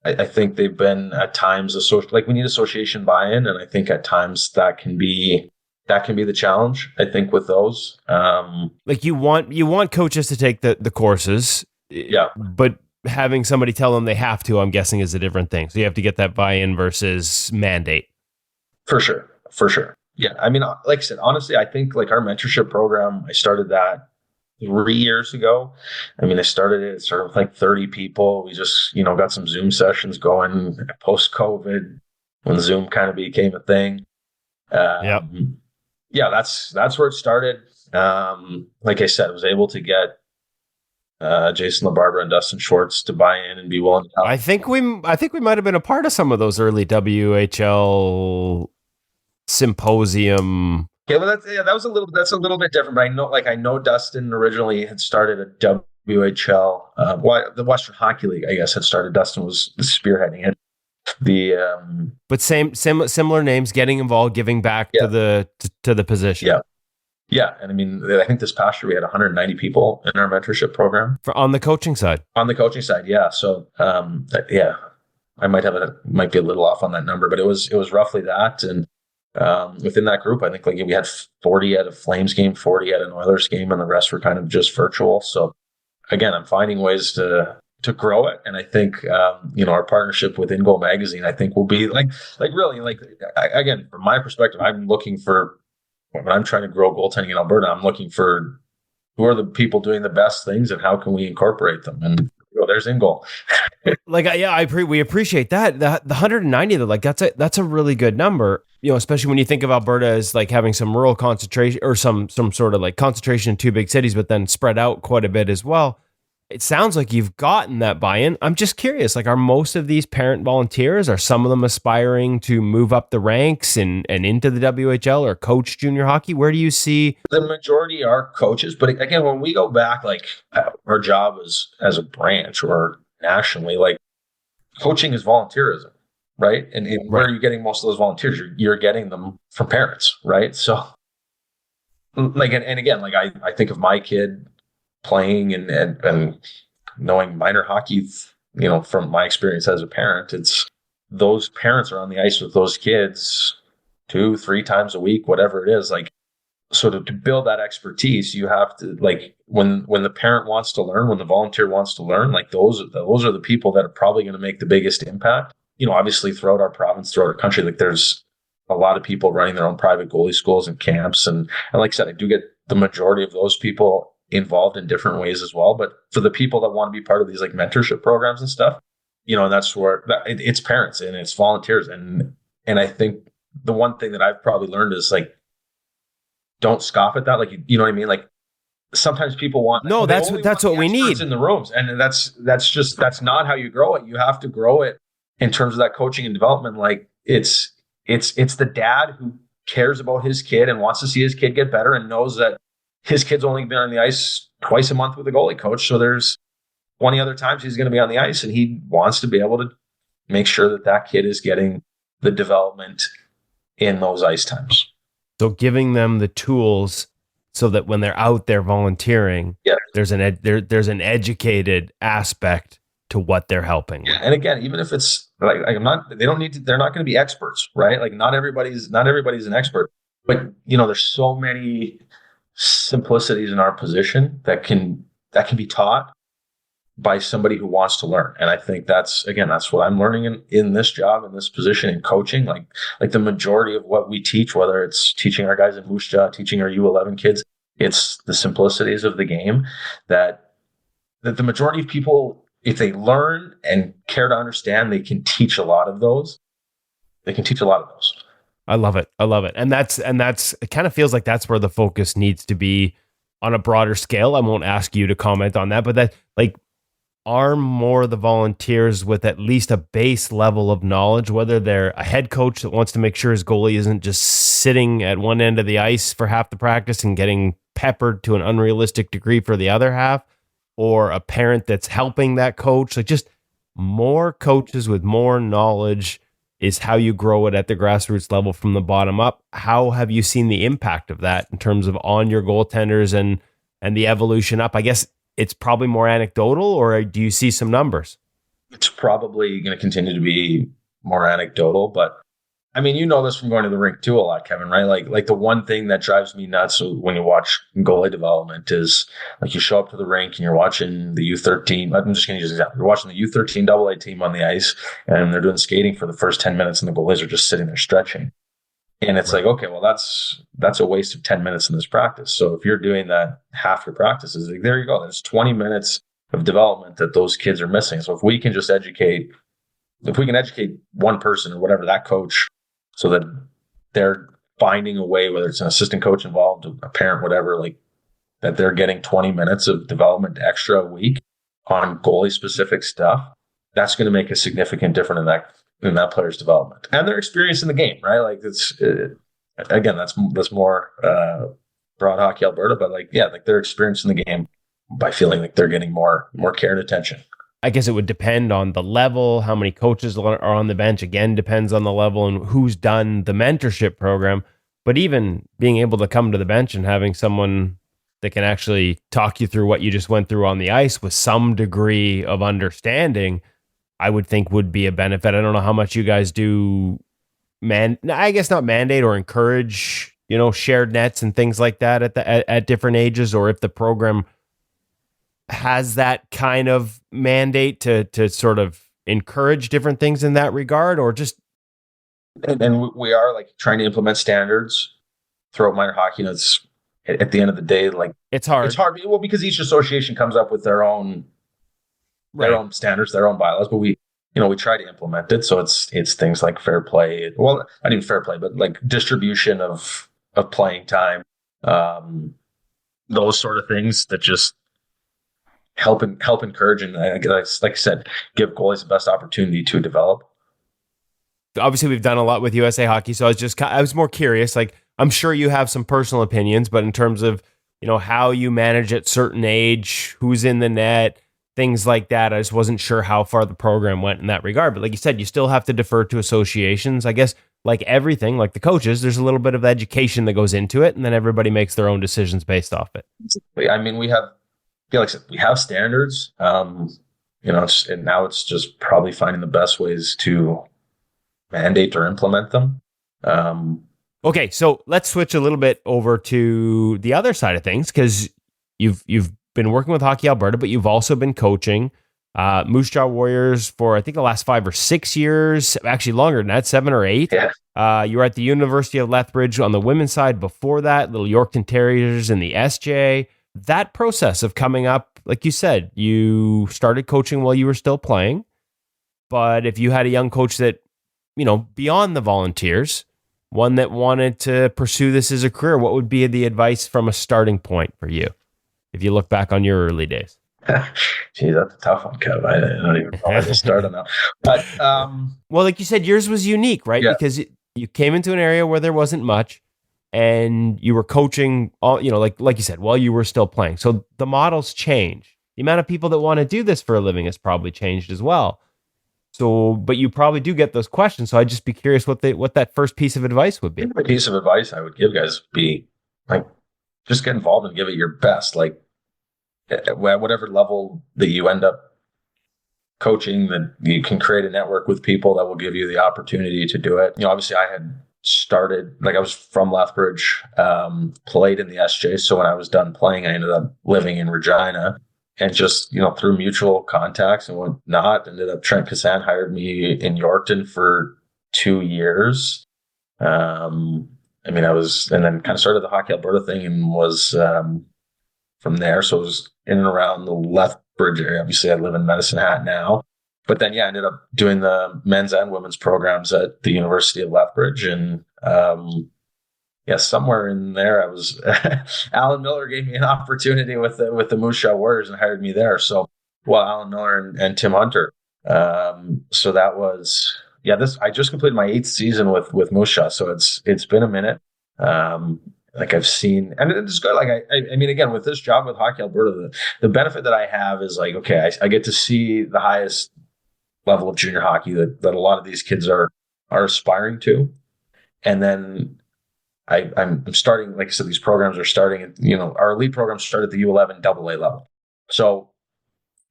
I think they've been at times we need association buy-in, and I think at times that can be the challenge. I think with those, like you want coaches to take the courses, yeah, but having somebody tell them they have to, I'm guessing, is a different thing. So you have to get that buy-in versus mandate. For sure. Yeah, I mean, like I said, honestly, I think like our mentorship program, I started that 3 years ago. I mean, I started it sort of like 30 people. We just, got some Zoom sessions going post COVID when Zoom kind of became a thing. Yep. Yeah, that's where it started. Like I said, I was able to get Jason LaBarbera and Dustin Schwartz to buy in and be willing to help. I think we might have been a part of some of those early WHL symposium. Okay, well, that's a little bit different. But I know Dustin originally had started a WHL, the Western Hockey League, I guess, had started. Dustin was spearheading it. But similar names, getting involved, giving back to the position. Yeah, and I mean, I think this past year we had 190 people in our mentorship program on the coaching side. On the coaching side, yeah. So, I might be a little off on that number, but it was roughly that. And within that group, I think like we had 40 at a Flames game, 40 at an Oilers game, and the rest were kind of just virtual. So again, I'm finding ways to grow it. And I think, our partnership with InGoal magazine, I think will be again, from my perspective, I'm looking for, when I'm trying to grow goaltending in Alberta, I'm looking for who are the people doing the best things and how can we incorporate them? And there's InGoal. We appreciate that. The 190, though, that's a really good number. Especially when you think of Alberta as like having some rural concentration or some sort of like concentration in two big cities, but then spread out quite a bit as well. It sounds like you've gotten that buy-in. I'm just curious, like, are most of these parent volunteers, are some of them aspiring to move up the ranks and into the WHL or coach junior hockey? Where do you see? The majority are coaches, but again, when we go back, like our job as a branch or nationally, like coaching is volunteerism, right? And where are you getting most of those volunteers? You're getting them from parents, right? So and again, like I think of my kid playing and knowing minor hockey, from my experience as a parent, it's those parents are on the ice with those kids 2-3 times a week, whatever it is. Like, so to build that expertise, you have to, like, when the parent wants to learn, when the volunteer wants to learn, like those are the people that are probably going to make the biggest impact. Obviously throughout our province, throughout our country, like there's a lot of people running their own private goalie schools and camps. And like I said, I do get the majority of those people involved in different ways as well. But for the people that want to be part of these like mentorship programs and stuff, that's where it's parents and it's volunteers. And I think the one thing that I've probably learned is like, don't scoff at that. Like, you know what I mean? Like sometimes people want, no, that's what we need in the rooms. And that's not how you grow it. You have to grow it in terms of that coaching and development. Like it's the dad who cares about his kid and wants to see his kid get better and knows that his kid's only been on the ice twice a month with a goalie coach. So there's 20 other times he's going to be on the ice, and he wants to be able to make sure that kid is getting the development in those ice times. So giving them the tools so that when they're out there volunteering, there's an educated aspect to what they're helping. Yeah. And again, even if it's like they're not going to be experts, right? Like not everybody's an expert, but there's so many simplicities in our position that can be taught by somebody who wants to learn. And I think that's what I'm learning in this job, in this position, in coaching. Like the majority of what we teach, whether it's teaching our guys in Moose Jaw, teaching our U11 kids, it's the simplicities of the game that the majority of people, if they learn and care to understand, they can teach a lot of those. I love it. And that's it kind of feels like that's where the focus needs to be on a broader scale. I won't ask you to comment on that, but that, like, arm more of the volunteers with at least a base level of knowledge, whether they're a head coach that wants to make sure his goalie isn't just sitting at one end of the ice for half the practice and getting peppered to an unrealistic degree for the other half, or a parent that's helping that coach. Like, just more coaches with more knowledge is how you grow it at the grassroots level from the bottom up. How have you seen the impact of that in terms of on your goaltenders and the evolution up? I guess it's probably more anecdotal, or do you see some numbers? It's probably going to continue to be more anecdotal, but I mean, you know this from going to the rink too a lot, Kevin, right? Like the one thing that drives me nuts when you watch goalie development is like you show up to the rink and you're watching the U13. I'm just going to use an example. You're watching the U13 AA team on the ice and they're doing skating for the first 10 minutes and the goalies are just sitting there stretching. And it's like, okay, well, that's a waste of 10 minutes in this practice. So if you're doing that half your practices, like, there you go. There's 20 minutes of development that those kids are missing. So if we can educate one person or whatever, that coach, so that they're finding a way, whether it's an assistant coach involved, a parent, whatever, like that they're getting 20 minutes of development extra a week on goalie specific stuff, that's going to make a significant difference in that player's development and their experience in the game, right? Like it's again, that's more broad hockey Alberta, but like their experience in the game by feeling like they're getting more care and attention. I guess it would depend on the level, how many coaches are on the bench. Again, depends on the level and who's done the mentorship program. But even being able to come to the bench and having someone that can actually talk you through what you just went through on the ice with some degree of understanding, I would think would be a benefit. I don't know how much you guys do, I guess not mandate or encourage, shared nets and things like that at different ages, or if the program has that kind of mandate to sort of encourage different things in that regard, or just. And we are like trying to implement standards throughout minor hockey. It's at the end of the day, like it's hard. It's hard. Well, because each association comes up with their own standards, their own bylaws, but we try to implement it. So it's things like fair play. Well, not even fair play, but like distribution of playing time, those sort of things that just help encourage and, like I said, give goalies the best opportunity to develop. Obviously, we've done a lot with USA Hockey, so I was more curious. Like, I'm sure you have some personal opinions, but in terms of how you manage at certain age, who's in the net, things like that, I just wasn't sure how far the program went in that regard. But like you said, you still have to defer to associations. I guess like everything, like the coaches, there's a little bit of education that goes into it, and then everybody makes their own decisions based off it. I mean, we have standards, and now it's just probably finding the best ways to mandate or implement them. Okay, so let's switch a little bit over to the other side of things, because you've been working with Hockey Alberta, but you've also been coaching Moose Jaw Warriors for I think the last 5 or 6 years, actually longer than that, 7 or 8. Yeah. You were at the University of Lethbridge on the women's side before that, Little Yorkton Terriers in the SJ. That process of coming up, like you said, you started coaching while you were still playing. But if you had a young coach that, beyond the volunteers, one that wanted to pursue this as a career, what would be the advice from a starting point for you if you look back on your early days? Gee, that's a tough one, Kev. I don't even know where to start on that. But well, like you said, yours was unique, right? Yeah. Because you came into an area where there wasn't much, and you were coaching all, like you said, while you were still playing. So the models change. The amount of people that want to do this for a living has probably changed as well. So, but you probably do get those questions. So I'd just be curious what that first piece of advice would be. The piece of advice I would give guys would be like, just get involved and give it your best. Like at whatever level that you end up coaching, that you can create a network with people that will give you the opportunity to do it. Obviously I had started, like I was from Lethbridge, played in the SJ. So when I was done playing, I ended up living in Regina. And just, through mutual contacts and whatnot, ended up Trent Kazan hired me in Yorkton for 2 years. And then kind of started the Hockey Alberta thing and was from there. So it was in and around the Lethbridge area. Obviously, I live in Medicine Hat now. But then, I ended up doing the men's and women's programs at the University of Lethbridge. And somewhere in there, I was Alan Miller gave me an opportunity with the Moose Jaw Warriors and hired me there. So well, Alan Miller and Tim Hunter. So that was, this, I just completed my 8th season with Moose Jaw. So it's been a minute. Like I've seen, and it's good. Like I mean, again, with this job with Hockey Alberta, the benefit that I have is like, okay, I get to see the highest level of junior hockey that a lot of these kids are aspiring to. And then I'm starting, like I said, these programs are starting at, our elite programs start at the U11 AA level. So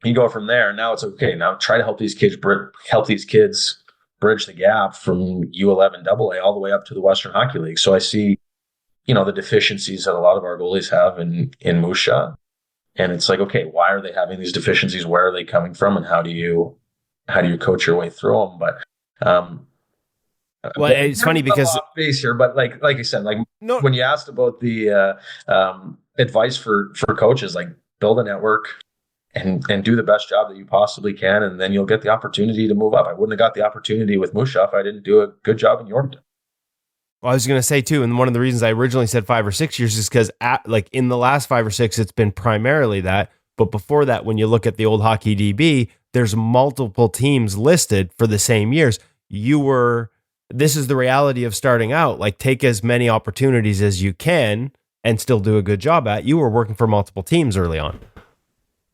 you go from there. Now it's okay. Now try to help these kids bridge the gap from U11 AA all the way up to the Western Hockey League. So I see, the deficiencies that a lot of our goalies have in Moose Jaw. And it's like, okay, why are they having these deficiencies? Where are they coming from? And how do you coach your way through them? But, well, it's funny because base here, but like I said, like no, when you asked about the advice for coaches, like build a network and do the best job that you possibly can, and then you'll get the opportunity to move up. I wouldn't have got the opportunity with Moose Jaw if I didn't do a good job in Yorkton. well, I was going to say too, and one of the reasons I originally said 5 or 6 years is because like in the last 5 or 6, it's been primarily that. But before that, when you look at the old hockey DB, there's multiple teams listed for the same years. This is the reality of starting out. Like take as many opportunities as you can and still do a good job at. You were working for multiple teams early on.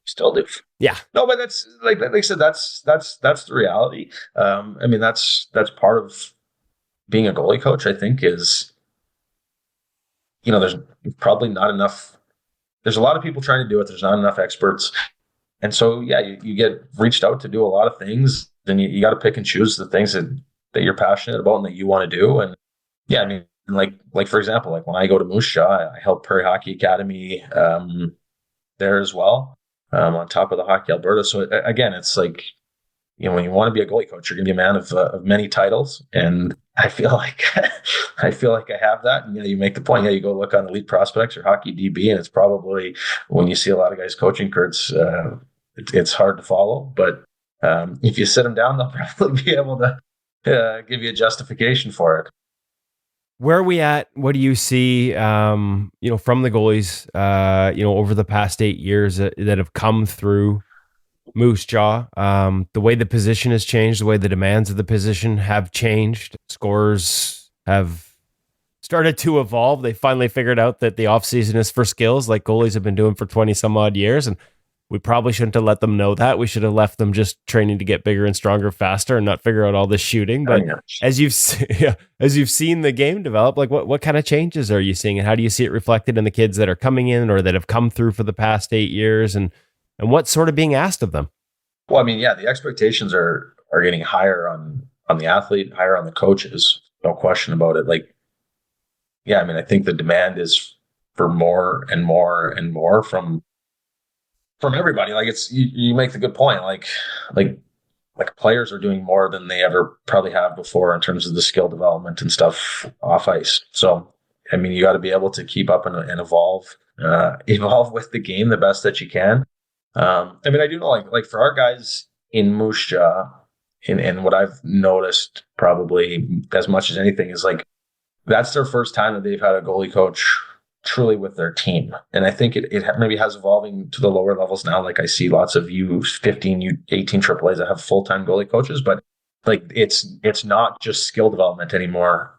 Still do. Yeah. No, but that's like I said, that's the reality. I mean, that's part of being a goalie coach, I think, is, there's probably not enough. There's a lot of people trying to do it. There's not enough experts. And so, you get reached out to do a lot of things. Then you got to pick and choose the things that you're passionate about and that you want to do. And I mean, like for example, like when I go to Moose Jaw, I help Prairie Hockey Academy there as well, on top of the Hockey Alberta. So again, it's like, when you want to be a goalie coach, you're going to be a man of many titles. And I feel like I have that. And you make the point. You go look on Elite Prospects or Hockey DB, and it's probably, when you see a lot of guys coaching, Kurt's, it's hard to follow. But if you sit them down, they'll probably be able to give you a justification for it. Where are we at? What do you see, from the goalies, over the past 8 years that have come through Moose Jaw? The way the position has changed, the way the demands of the position have changed. Scorers have started to evolve. They finally figured out that the offseason is for skills, like goalies have been doing for 20 some odd years. And we probably shouldn't have let them know that. We should have left them just training to get bigger and stronger faster and not figure out all this shooting. But as you've seen the game develop, like what kind of changes are you seeing, and how do you see it reflected in the kids that are coming in or that have come through for the past 8 years, and what's sort of being asked of them? Well, I mean, the expectations are getting higher on the athlete, higher on the coaches, no question about it. Like, I mean, I think the demand is for more and more and more from everybody. Like it's, you make the good point. Like players are doing more than they ever probably have before in terms of the skill development and stuff off ice. So, I mean, you got to be able to keep up and evolve with the game the best that you can. I mean, I do know like for our guys in Moose Jaw, and what I've noticed probably as much as anything is like, that's their first time that they've had a goalie coach truly with their team. And I think it maybe has evolving to the lower levels now. Like I see lots of U15, U18 AAAs that have full-time goalie coaches, but like it's not just skill development anymore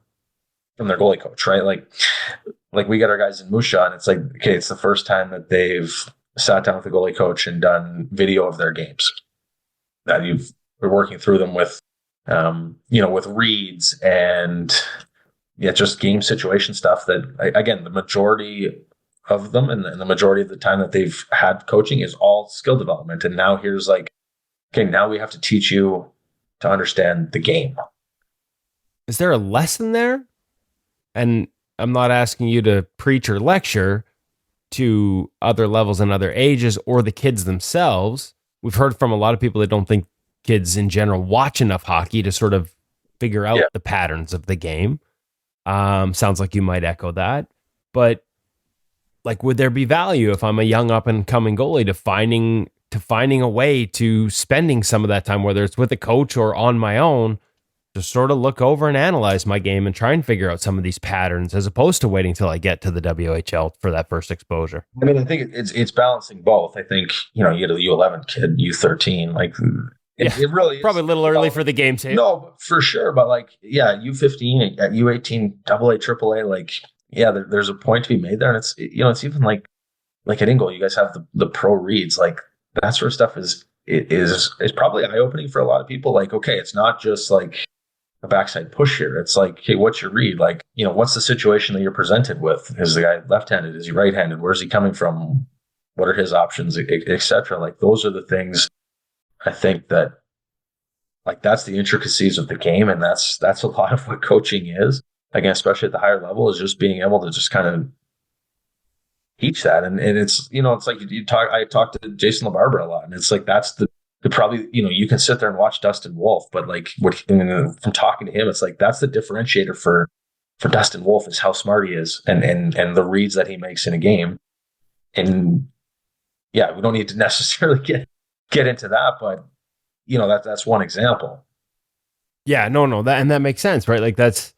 from their goalie coach, right? Like we got our guys in Moose Jaw, and it's like, okay, it's the first time that they've sat down with the goalie coach and done video of their games, that we're working through them with, with reads and just game situation stuff that, again, the majority of them and the majority of the time that they've had coaching is all skill development. And now here's like, okay, now we have to teach you to understand the game. Is there a lesson there? And I'm not asking you to preach or lecture to other levels and other ages or the kids themselves. We've heard from a lot of people that don't think kids in general watch enough hockey to sort of figure out the patterns of the game. Sounds like you might echo that, but like, would there be value if I'm a young up and coming goalie to finding a way to spending some of that time, whether it's with a coach or on my own, to sort of look over and analyze my game and try and figure out some of these patterns as opposed to waiting till I get to the WHL for that first exposure. I mean, I think it's balancing both. I think, you know, you get a U11 kid, U13, like it really is probably a little early for the game tape. No, for sure. But like, yeah, U15 at U18, AA, AAA, like, yeah, there's a point to be made there. And it's, you know, it's even like at InGoal, you guys have the pro reads, like that sort of stuff is probably eye opening for a lot of people. Like, okay, it's not just like a backside push here. It's like, hey, what's your read? Like, you know, what's the situation that you're presented with? Is the guy left-handed? Is he right-handed? Where's he coming from? What are his options, et cetera? Like, those are the things I think that, like, that's the intricacies of the game. And that's a lot of what coaching is. Again, especially at the higher level, is just being able to just kind of teach that. And it's, you know, it's like I talk to Jason LaBarbera a lot, and it's like, that's the probably, you know, you can sit there and watch Dustin Wolf, but like from talking to him, it's like, that's the differentiator for Dustin Wolf, is how smart he is and the reads that he makes in a game. And yeah, we don't need to necessarily get into that, but you know, that's one example. Yeah, no, that makes sense, right? Like that's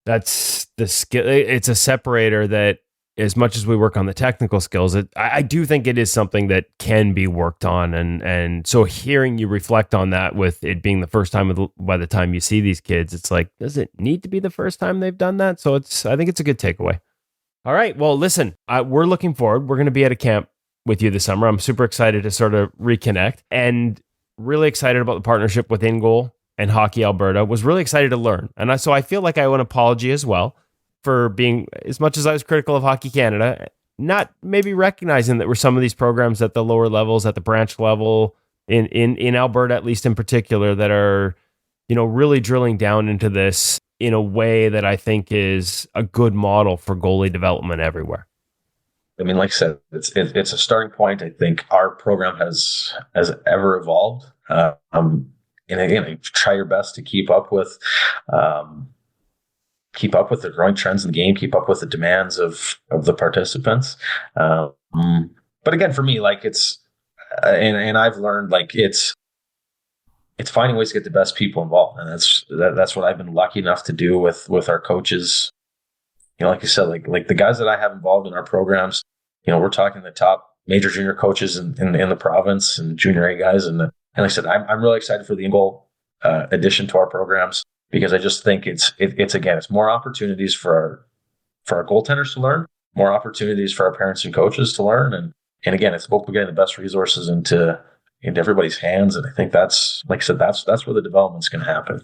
the skill. It's a separator that, as much as we work on the technical skills, I do think it is something that can be worked on. And so hearing you reflect on that, with it being the first time by the time you see these kids, it's like, does it need to be the first time they've done that? So I think it's a good takeaway. All right. Well, listen, we're looking forward. We're going to be at a camp with you this summer. I'm super excited to sort of reconnect, and really excited about the partnership with InGoal and Hockey Alberta. Was really excited to learn. And so I feel like I owe an apology as well for being, as much as I was critical of Hockey Canada, not maybe recognizing that were some of these programs at the lower levels, at the branch level, in Alberta, at least in particular, that are, you know, really drilling down into this in a way that I think is a good model for goalie development everywhere. I mean, like I said, it's a starting point. I think our program has ever evolved. And again, try your best to keep up with the growing trends in the game, keep up with the demands of the participants. But again, for me, like it's, and I've learned, like it's finding ways to get the best people involved. And that's what I've been lucky enough to do with our coaches. You know, like I said, like the guys that I have involved in our programs, you know, we're talking the top major junior coaches in the province, and junior A guys. And like I said, I'm really excited for the InGoal addition to our programs, because I just think it's more opportunities for our goaltenders to learn, more opportunities for our parents and coaches to learn. And again, it's about getting the best resources into everybody's hands. And I think that's, like I said, that's where the development's going to happen.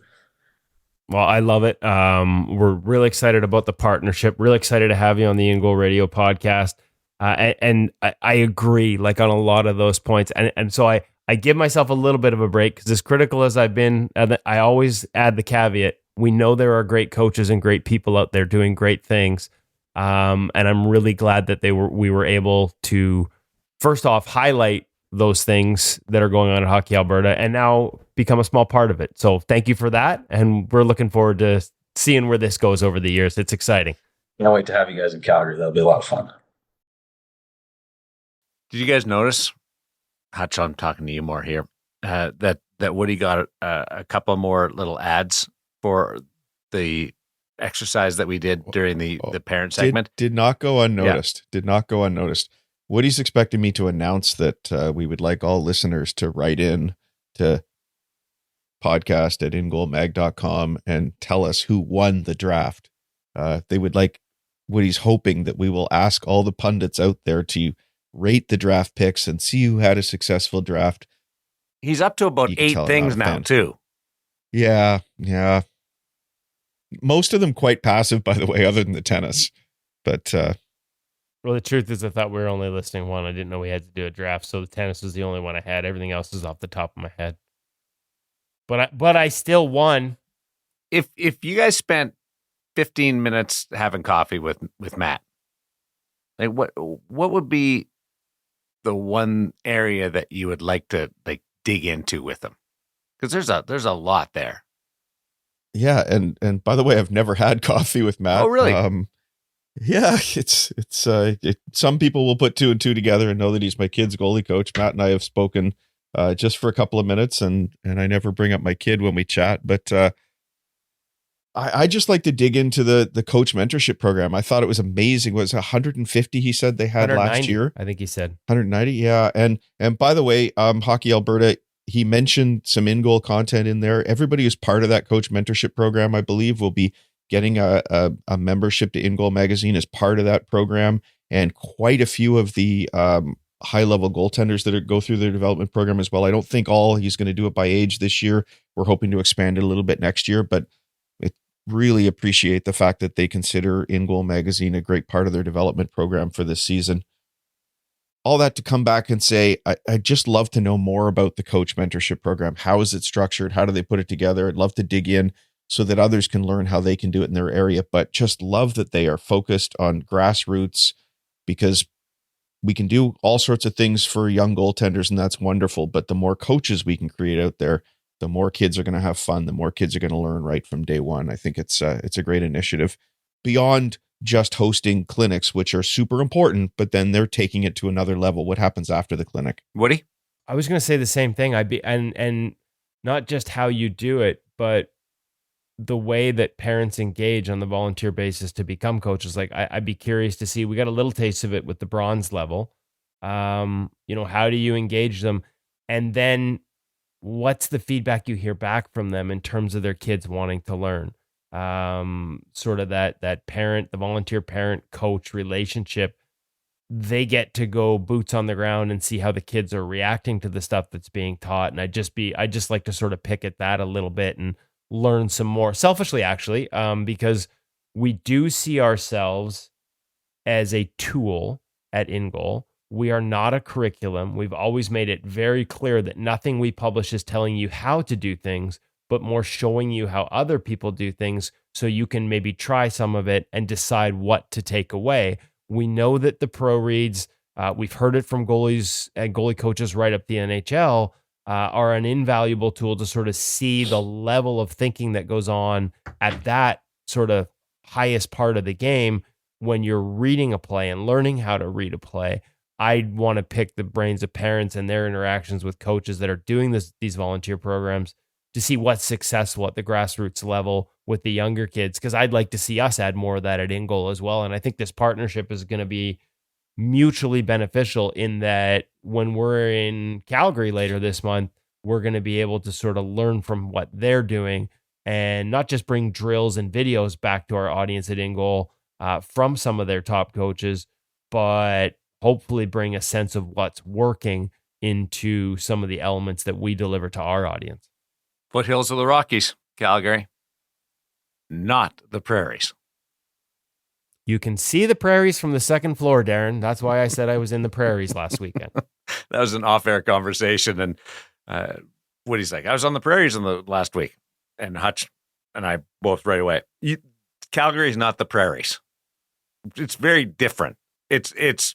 Well, I love it. We're really excited about the partnership. Really excited to have you on the InGoal Radio podcast. And I agree, like, on a lot of those points. And so I give myself a little bit of a break, because as critical as I've been, I always add the caveat: we know there are great coaches and great people out there doing great things. And I'm really glad that we were able to, first off, highlight those things that are going on at Hockey Alberta, and now become a small part of it. So thank you for that. And we're looking forward to seeing where this goes over the years. It's exciting. Can't wait to have you guys in Calgary. That'll be a lot of fun. Did you guys notice, Hutch, I'm talking to you more here, that Woody got a couple more little ads for the exercise that we did during the parent segment? Did not go unnoticed. Yeah. Did not go unnoticed. Woody's expecting me to announce that we would like all listeners to write in to podcast@ingoalmag.com and tell us who won the draft. They would like, Woody's hoping that we will ask all the pundits out there to rate the draft picks and see who had a successful draft. He's up to about 8 things now, too. Yeah. Most of them quite passive, by the way, other than the tennis. But well, the truth is, I thought we were only listing one. I didn't know we had to do a draft, so the tennis was the only one I had. Everything else is off the top of my head. But I still won. If you guys spent 15 minutes having coffee with Matt, like what would be the one area that you would like to like dig into with him? Because there's a lot there. Yeah, and by the way, I've never had coffee with Matt. Oh, really? Yeah, it's some people will put 2 and 2 together and know that he's my kid's goalie coach. Matt and I have spoken just for a couple of minutes, and I never bring up my kid when we chat. But I just like to dig into the coach mentorship program. I thought it was amazing. Was 150 he said they had last year? I think he said 190. Yeah. And by the way, Hockey Alberta, he mentioned some InGoal content in there. Everybody who's part of that coach mentorship program, I believe, will be getting a membership to InGoal magazine as part of that program. And quite a few of the high-level goaltenders that go through their development program as well. I don't think he's going to do it by age this year. We're hoping to expand it a little bit next year, but really appreciate the fact that they consider InGoal magazine a great part of their development program for this season. All that to come back and say, I just love to know more about the coach mentorship program. How is it structured? How do they put it together? I'd love to dig in so that others can learn how they can do it in their area, but just love that they are focused on grassroots, because we can do all sorts of things for young goaltenders, and that's wonderful. But the more coaches we can create out there, the more kids are going to have fun, the more kids are going to learn right from day one. I think it's a great initiative beyond just hosting clinics, which are super important, but then they're taking it to another level. What happens after the clinic? Woody? I was going to say the same thing. And not just how you do it, but the way that parents engage on the volunteer basis to become coaches. Like I'd be curious to see, we got a little taste of it with the bronze level. How do you engage them? And then what's the feedback you hear back from them in terms of their kids wanting to learn? Sort of that parent, the volunteer parent coach relationship, they get to go boots on the ground and see how the kids are reacting to the stuff that's being taught. And I just like to sort of pick at that a little bit and learn some more selfishly, actually, because we do see ourselves as a tool at InGoal. We are not a curriculum. We've always made it very clear that nothing we publish is telling you how to do things, but more showing you how other people do things so you can maybe try some of it and decide what to take away. We know that the pro reads, we've heard it from goalies and goalie coaches right up the NHL, are an invaluable tool to sort of see the level of thinking that goes on at that sort of highest part of the game when you're reading a play and learning how to read a play. I want to pick the brains of parents and their interactions with coaches that are doing these volunteer programs to see what's successful at the grassroots level with the younger kids, because I'd like to see us add more of that at InGoal as well. And I think this partnership is going to be mutually beneficial in that when we're in Calgary later this month, we're going to be able to sort of learn from what they're doing and not just bring drills and videos back to our audience at InGoal from some of their top coaches, but hopefully bring a sense of what's working into some of the elements that we deliver to our audience. Foothills of the Rockies, Calgary, not the prairies. You can see the prairies from the second floor, Darren. That's why I said I was in the prairies last weekend. That was an off-air conversation, and Woody's like, I was on the prairies in the last week, and Hutch and I both right away. Calgary is not the prairies. It's very different. It's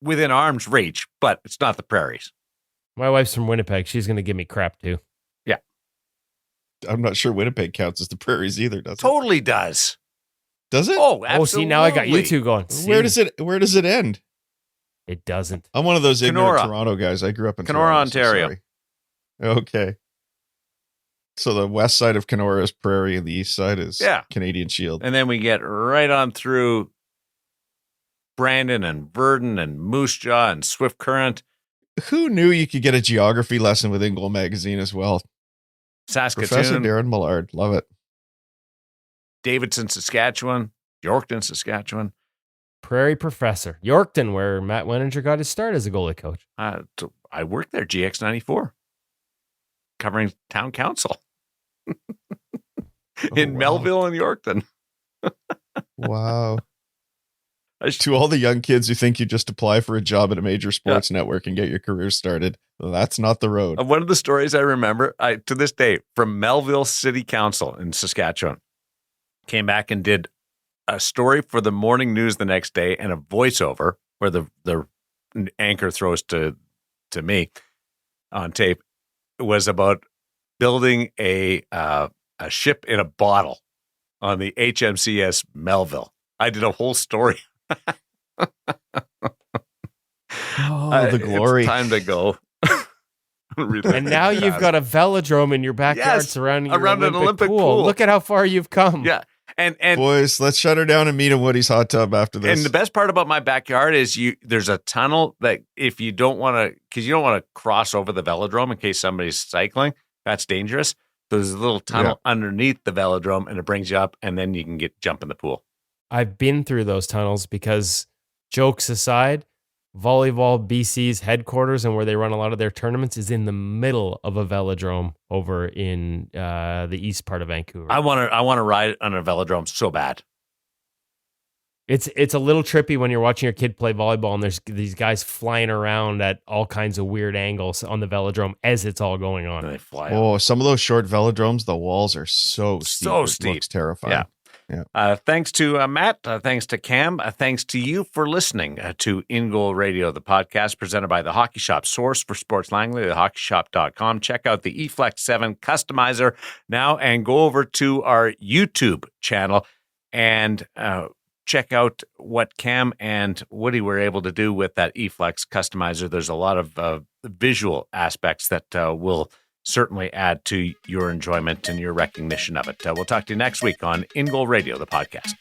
within arm's reach, but it's not the prairies. My wife's from Winnipeg. She's going to give me crap too. Yeah. I'm not sure Winnipeg counts as the prairies either, does it? Totally does. Does it? Oh, absolutely. Oh, see, now I got you two going. Where does it end? It doesn't. I'm one of those ignorant Kenora. Toronto guys. I grew up in Kenora, Toronto, Ontario. So okay. So the west side of Kenora is prairie and the east side is Canadian Shield. And then we get right on through Brandon and Verdon and Moose Jaw and Swift Current. Who knew you could get a geography lesson with InGoal magazine as well? Saskatoon. Professor Darren Millard. Love it. Davidson, Saskatchewan. Yorkton, Saskatchewan. Prairie Professor. Yorkton, where Matt Weninger got his start as a goalie coach. I worked there, GX94, covering town council in Melville and Yorkton. Wow. To all the young kids who think you just apply for a job at a major sports network and get your career started, that's not the road. One of the stories I remember, to this day, from Melville City Council in Saskatchewan, came back and did a story for the morning news the next day and a voiceover where the anchor throws to me on tape. It was about building a ship in a bottle on the HMCS Melville. I did a whole story. The glory. It's time to go. And now you've got a velodrome in your backyard Yes, surrounding your around an Olympic pool. pool. Look at how far you've come. Yeah. And Boys, let's shut her down and meet in Woody's hot tub after this. And the best part about my backyard is there's a tunnel that if you don't want to, because you don't want to cross over the velodrome in case somebody's cycling, that's dangerous. There's a little tunnel underneath the velodrome and it brings you up and then you can jump in the pool. I've been through those tunnels because, jokes aside, Volleyball BC's headquarters and where they run a lot of their tournaments is in the middle of a velodrome over in the east part of Vancouver. I want to ride on a velodrome so bad. It's a little trippy when you're watching your kid play volleyball and there's these guys flying around at all kinds of weird angles on the velodrome as it's all going on. And they fly. Oh, some of those short velodromes, the walls are so steep. So It steep. looks terrifying. Yeah. Thanks to Matt. Thanks to Cam. Thanks to you for listening to InGoal Radio, the podcast presented by the Hockey Shop, source for sports Langley, thehockeyshop.com. Check out the EFlex 7 customizer now and go over to our YouTube channel and check out what Cam and Woody were able to do with that EFlex customizer. There's a lot of visual aspects that will certainly add to your enjoyment and your recognition of it. We'll talk to you next week on InGoal Radio, the podcast.